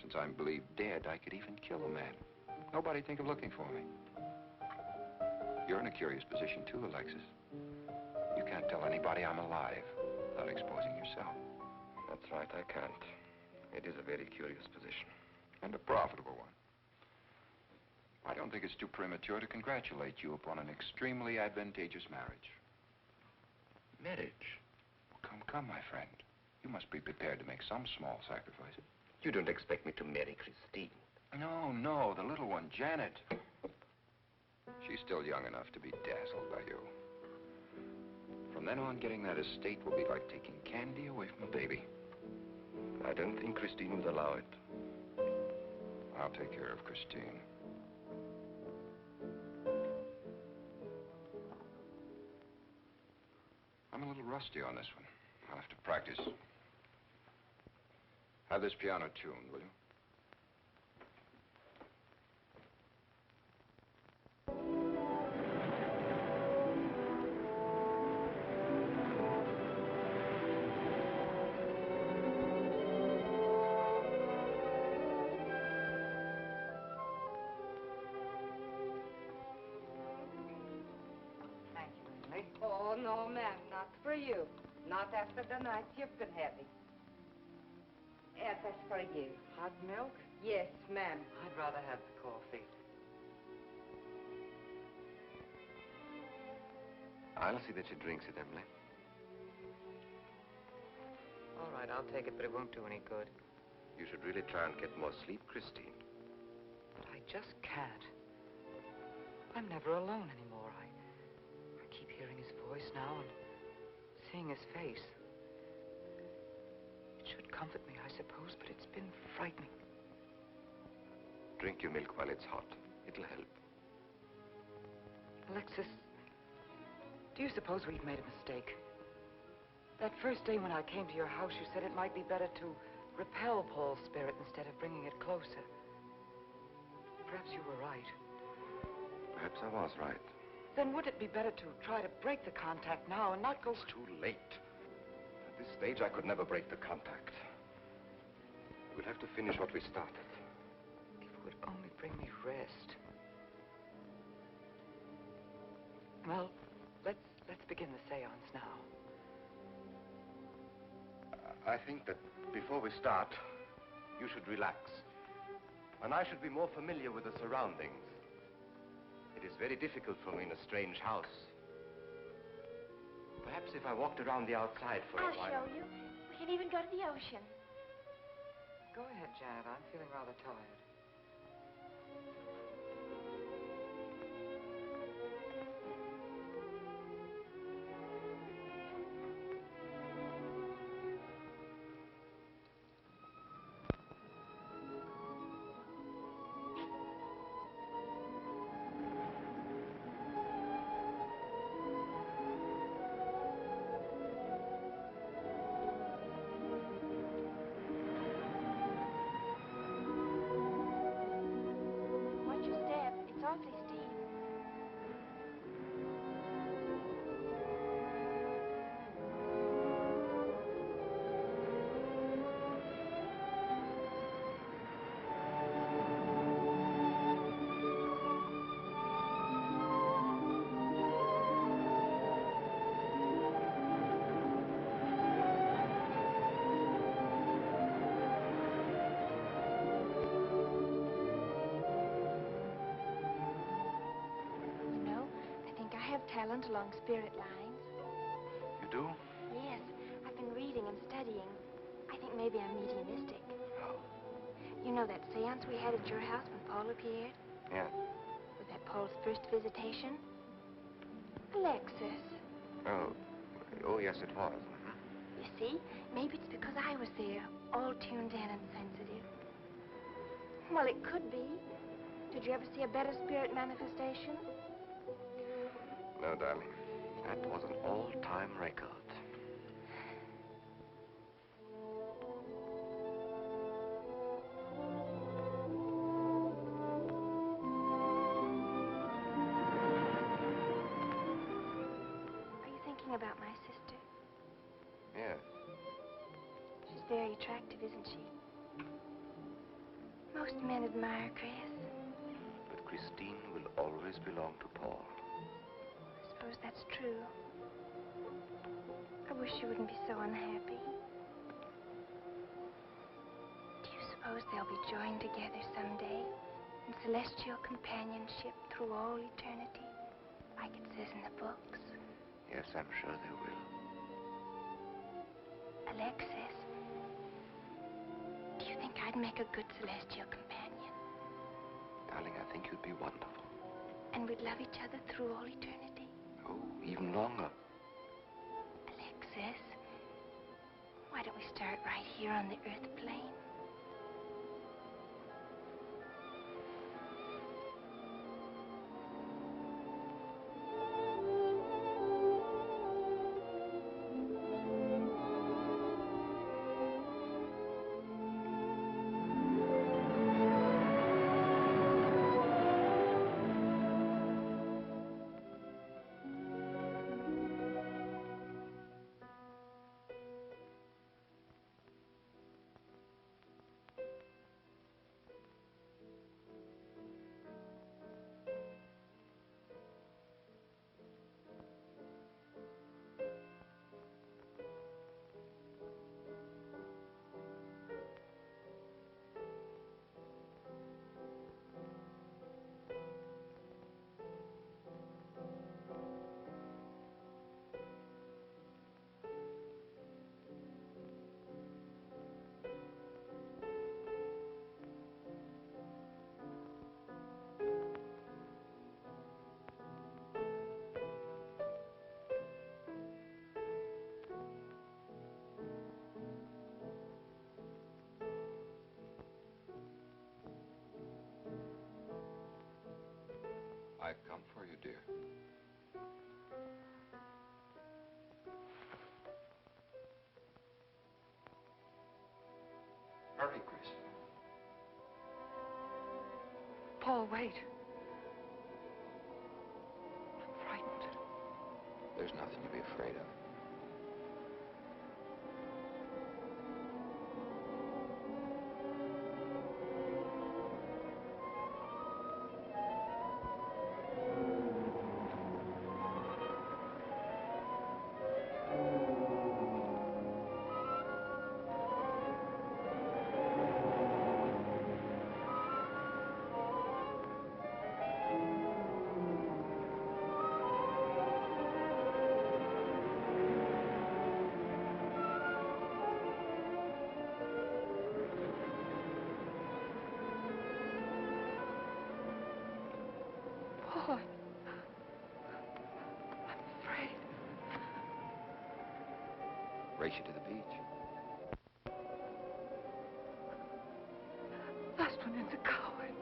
Speaker 7: Since I'm believed dead, I could even kill a man. Nobody'd think of looking for me. You're in a curious position, too, Alexis. You can't tell anybody I'm alive without exposing yourself.
Speaker 6: That's right, I can't. It is a very curious position.
Speaker 7: And a profitable one. I don't think it's too premature to congratulate you upon an extremely advantageous marriage.
Speaker 6: Marriage?
Speaker 7: Come, my friend. You must be prepared to make some small sacrifices.
Speaker 6: You don't expect me to marry Christine?
Speaker 7: No, the little one, Janet. She's still young enough to be dazzled by you. From then on, getting that estate will be like taking candy away from a baby.
Speaker 6: I don't think Christine would allow it.
Speaker 7: I'll take care of Christine. I'm a little rusty on this one. I'll have to practice. Have this piano tuned, will you?
Speaker 2: no, ma'am, not for you. Not after the night you've been having. Yes, that's for you.
Speaker 8: Hot milk?
Speaker 2: Yes, ma'am.
Speaker 8: I'd rather have the coffee.
Speaker 6: I'll see that she drinks it, Emily.
Speaker 8: All right, I'll take it, but it won't do any good.
Speaker 6: You should really try and get more sleep, Christine.
Speaker 8: But I just can't. I'm never alone anymore. I keep hearing his voice now and seeing his face. It should comfort me, I suppose, but it's been frightening.
Speaker 6: Drink your milk while it's hot. It'll help.
Speaker 8: Alexis, do you suppose we've made a mistake? That first day when I came to your house, you said it might be better to repel Paul's spirit instead of bringing it closer. Perhaps you were right.
Speaker 6: Perhaps I was right.
Speaker 8: Then would it be better to try to break the contact now and not go...
Speaker 6: It's too late. At this stage, I could never break the contact. We'll have to finish what we started.
Speaker 8: If it would only bring me rest. Well, let's begin the seance now.
Speaker 6: I think that before we start, you should relax. And I should be more familiar with the surroundings. It is very difficult for me in a strange house. Perhaps if I walked around the outside for a while...
Speaker 1: I'll show you. We can even go to the ocean.
Speaker 8: Go ahead, Janet. I'm feeling rather tired.
Speaker 1: Watch your step. It's awfully steep. You know, I think I have talent along spirit lines.
Speaker 6: You do?
Speaker 1: Yes, I've been reading and studying. I think maybe I'm mediumistic.
Speaker 6: Oh.
Speaker 1: You know that seance we had at your house when Paul appeared?
Speaker 6: Yeah.
Speaker 1: Was that Paul's first visitation? Alexis.
Speaker 6: Oh, yes, it was. Mhm.
Speaker 1: You see, maybe it's because I was there, all tuned in and sensitive. Well, it could be. Did you ever see a better spirit manifestation?
Speaker 6: No, darling. That was an all-time record.
Speaker 1: Are you thinking about my sister?
Speaker 6: Yes.
Speaker 1: She's very attractive, isn't she? Most men admire Chris.
Speaker 6: But Christine will always belong to Paul.
Speaker 1: I suppose that's true. I wish she wouldn't be so unhappy. Do you suppose they'll be joined together someday in celestial companionship through all eternity, like it says in the books?
Speaker 6: Yes, I'm sure they will.
Speaker 1: Alexis, do you think I'd make a good celestial companion?
Speaker 6: Darling, I think you'd be wonderful.
Speaker 1: And we'd love each other through all eternity?
Speaker 6: Oh, even longer.
Speaker 1: Alexis, why don't we start right here on the earth plane?
Speaker 7: I've come for you, dear. Hurry, Chris.
Speaker 8: Paul, wait. I'm frightened.
Speaker 7: There's nothing to be afraid of.
Speaker 8: Paul, I'm afraid.
Speaker 7: Race you to the beach.
Speaker 8: Last one in's a coward.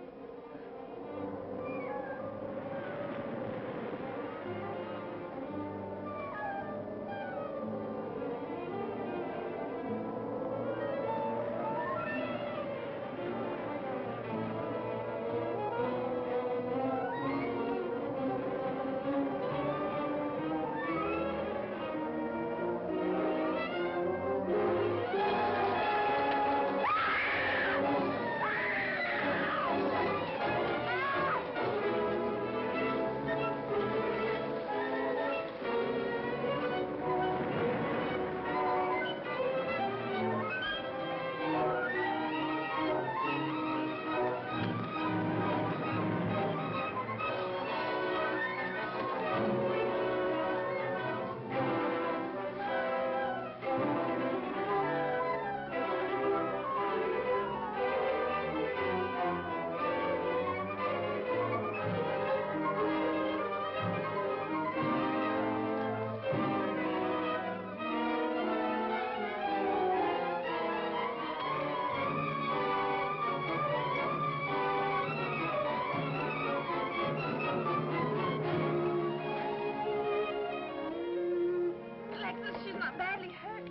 Speaker 1: Alexis, she's not badly hurt.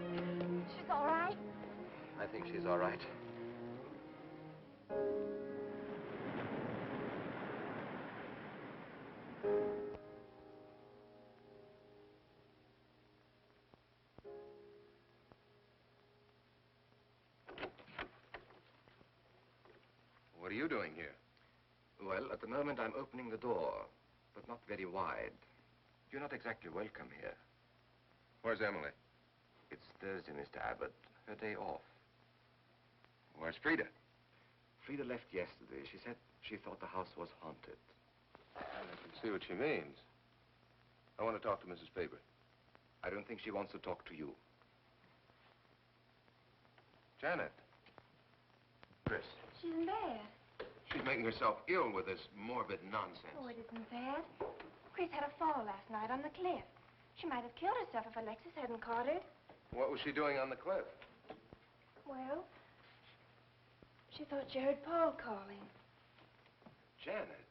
Speaker 1: She's all right.
Speaker 6: I think she's all right.
Speaker 3: What are you doing here?
Speaker 6: Well, at the moment I'm opening the door, but not very wide. You're not exactly welcome here.
Speaker 3: Where's Emily?
Speaker 6: It's Thursday, Mr. Abbott. Her day off.
Speaker 3: Where's Frida?
Speaker 6: Frida left yesterday. She said she thought the house was haunted.
Speaker 3: I can see what she means. I want to talk to Mrs. Faber.
Speaker 6: I don't think she wants to talk to you.
Speaker 3: Janet. Chris.
Speaker 1: She's in bed.
Speaker 3: She's making herself ill with this morbid nonsense.
Speaker 1: Oh, it isn't bad. Chris had a fall last night on the cliff. She might have killed herself if Alexis hadn't caught her.
Speaker 3: What was she doing on the cliff?
Speaker 1: Well, she thought she heard Paul calling.
Speaker 3: Janet.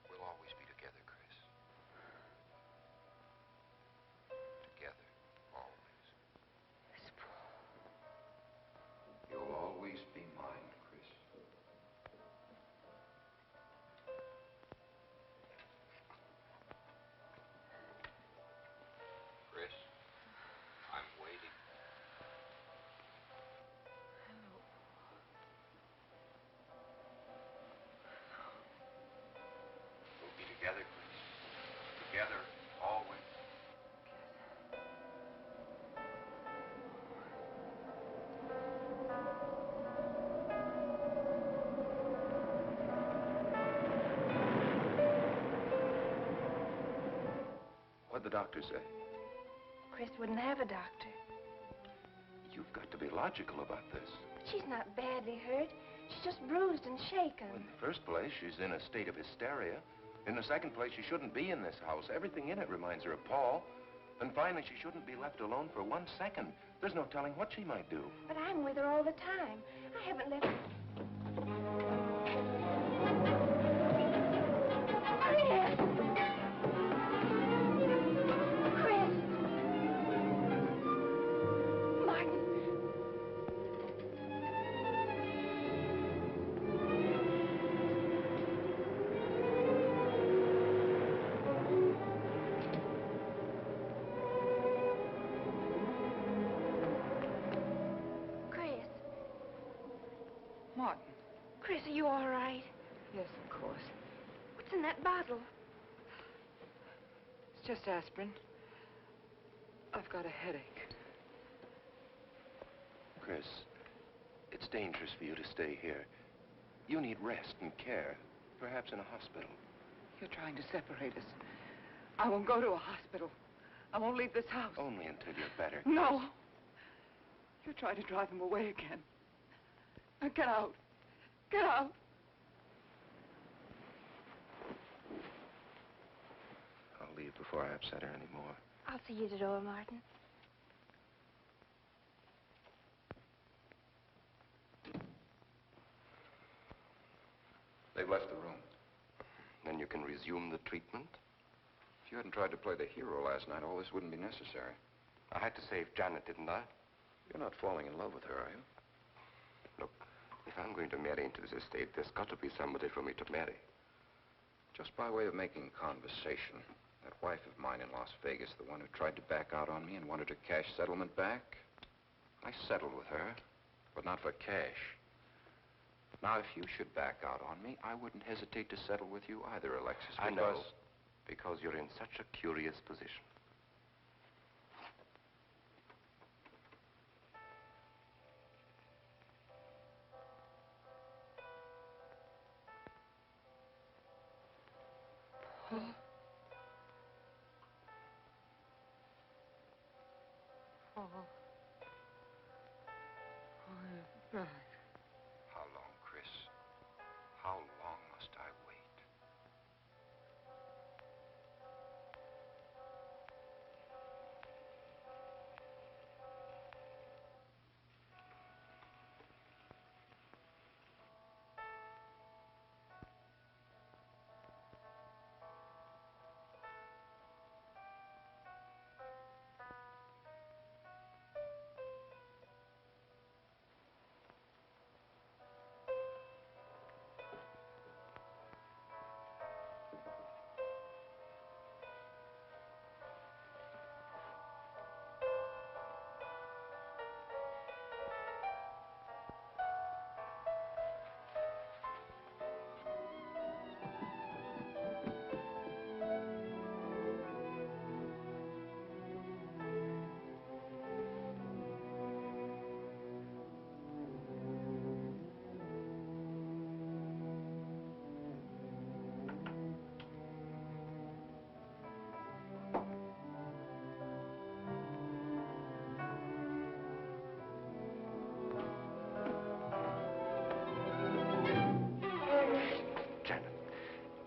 Speaker 7: We'll always be together, Chris. Together, always.
Speaker 8: Miss Paul.
Speaker 7: You'll always be mine, Chris. Chris, I'm waiting. We'll be together, Chris. Together, always.
Speaker 3: What'd the doctor say?
Speaker 1: Chris wouldn't have a doctor.
Speaker 3: You've got to be logical about this.
Speaker 1: But she's not badly hurt. She's just bruised and shaken.
Speaker 3: Well, in the first place, she's in a state of hysteria. In the second place, she shouldn't be in this house. Everything in it reminds her of Paul. And finally, she shouldn't be left alone for 1 second. There's no telling what she might do.
Speaker 1: But I'm with her all the time. I haven't left her. that bottle?
Speaker 8: It's just aspirin. I've got a headache.
Speaker 3: Chris, it's dangerous for you to stay here. You need rest and care, perhaps in a hospital.
Speaker 8: You're trying to separate us. I won't go to a hospital. I won't leave this house.
Speaker 3: Only until you're better.
Speaker 8: No. You're trying to drive him away again. Now get out. Get out.
Speaker 3: I'll leave before I upset her anymore.
Speaker 1: I'll see you at the door, Martin.
Speaker 7: They've left the room.
Speaker 3: Then you can resume the treatment?
Speaker 7: If you hadn't tried to play the hero last night, all this wouldn't be necessary.
Speaker 3: I had to save Janet, didn't I?
Speaker 7: You're not falling in love with her, are you?
Speaker 3: Look, if I'm going to marry into this estate, there's got to be somebody for me to marry.
Speaker 7: Just by way of making conversation, that wife of mine in Las Vegas, the one who tried to back out on me and wanted her cash settlement back, I settled with her, but not for cash. Now, if you should back out on me, I wouldn't hesitate to settle with you either, Alexis,
Speaker 3: I know, because you're in such a curious position.
Speaker 7: How long, Chris? How long must I wait?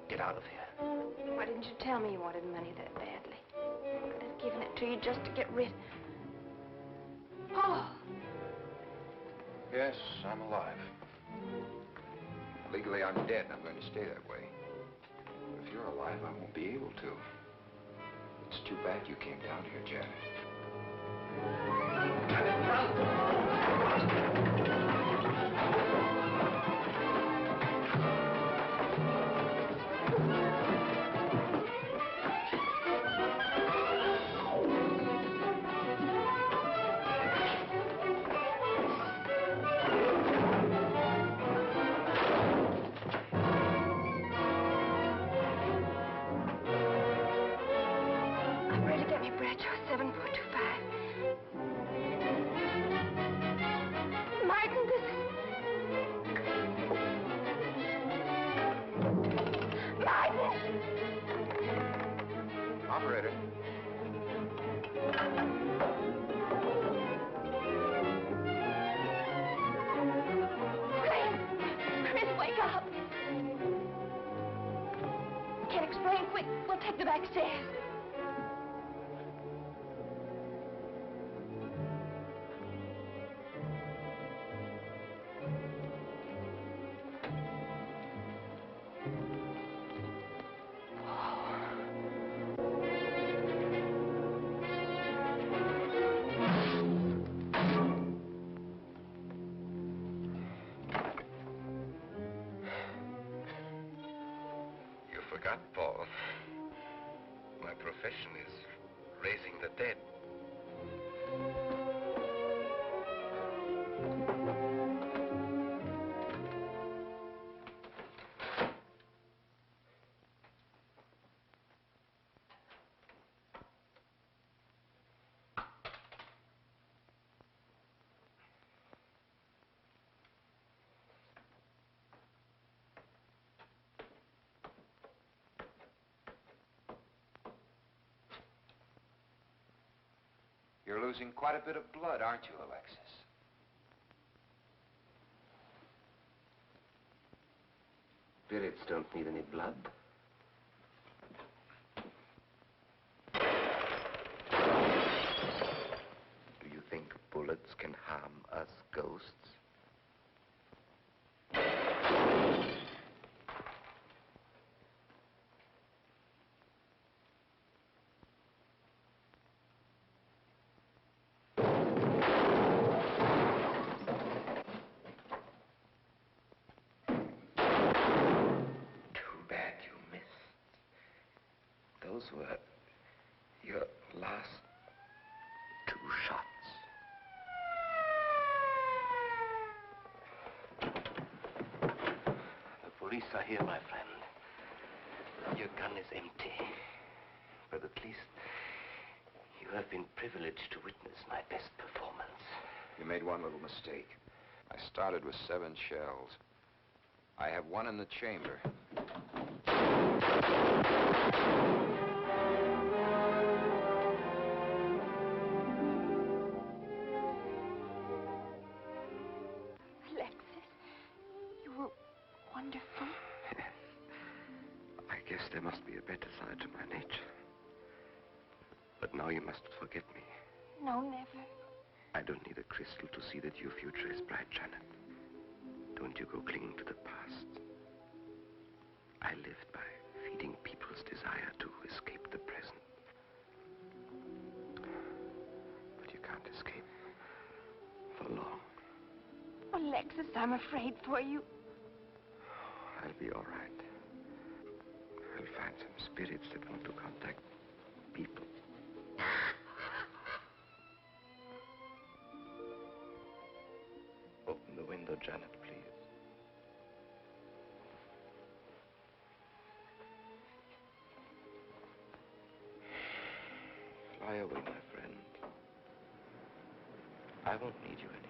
Speaker 3: Get out of here.
Speaker 1: Why didn't you tell me you wanted money that badly? I could have given it to you just to get rid... Paul!
Speaker 7: Yes, I'm alive. Legally, I'm dead, and I'm going to stay that way. But if you're alive, I won't be able to. It's too bad you came down here, Janet.
Speaker 3: Janet, run!
Speaker 7: Operator.
Speaker 1: Chris, wake up. Can't explain. Quick, we'll take the back stairs.
Speaker 3: Forgot, Paul. My profession is raising the dead.
Speaker 7: You're losing quite a bit of blood, aren't you, Alexis?
Speaker 3: Spirits don't need any blood.
Speaker 6: Do you think bullets can harm us ghosts? Those were your last 2 shots.
Speaker 9: The police are here, my friend. Your gun is empty. But at least you have been privileged to witness my best performance.
Speaker 7: You made one little mistake. I started with 7 shells. I have 1 in the chamber.
Speaker 1: Alexis, you were wonderful.
Speaker 6: I guess there must be a better side to my nature. But now you must forget me.
Speaker 1: No, never.
Speaker 6: I don't need a crystal to see that your future is bright, Janet. Don't you go clinging to the past. I lived by feeding people's desire to escape the present. But you can't escape for long.
Speaker 1: Alexis, I'm afraid for you.
Speaker 6: I'll be all right. I'll find some spirits that want to contact people. Open the window, Janet, please. Fly away, my friend. I won't need you anymore.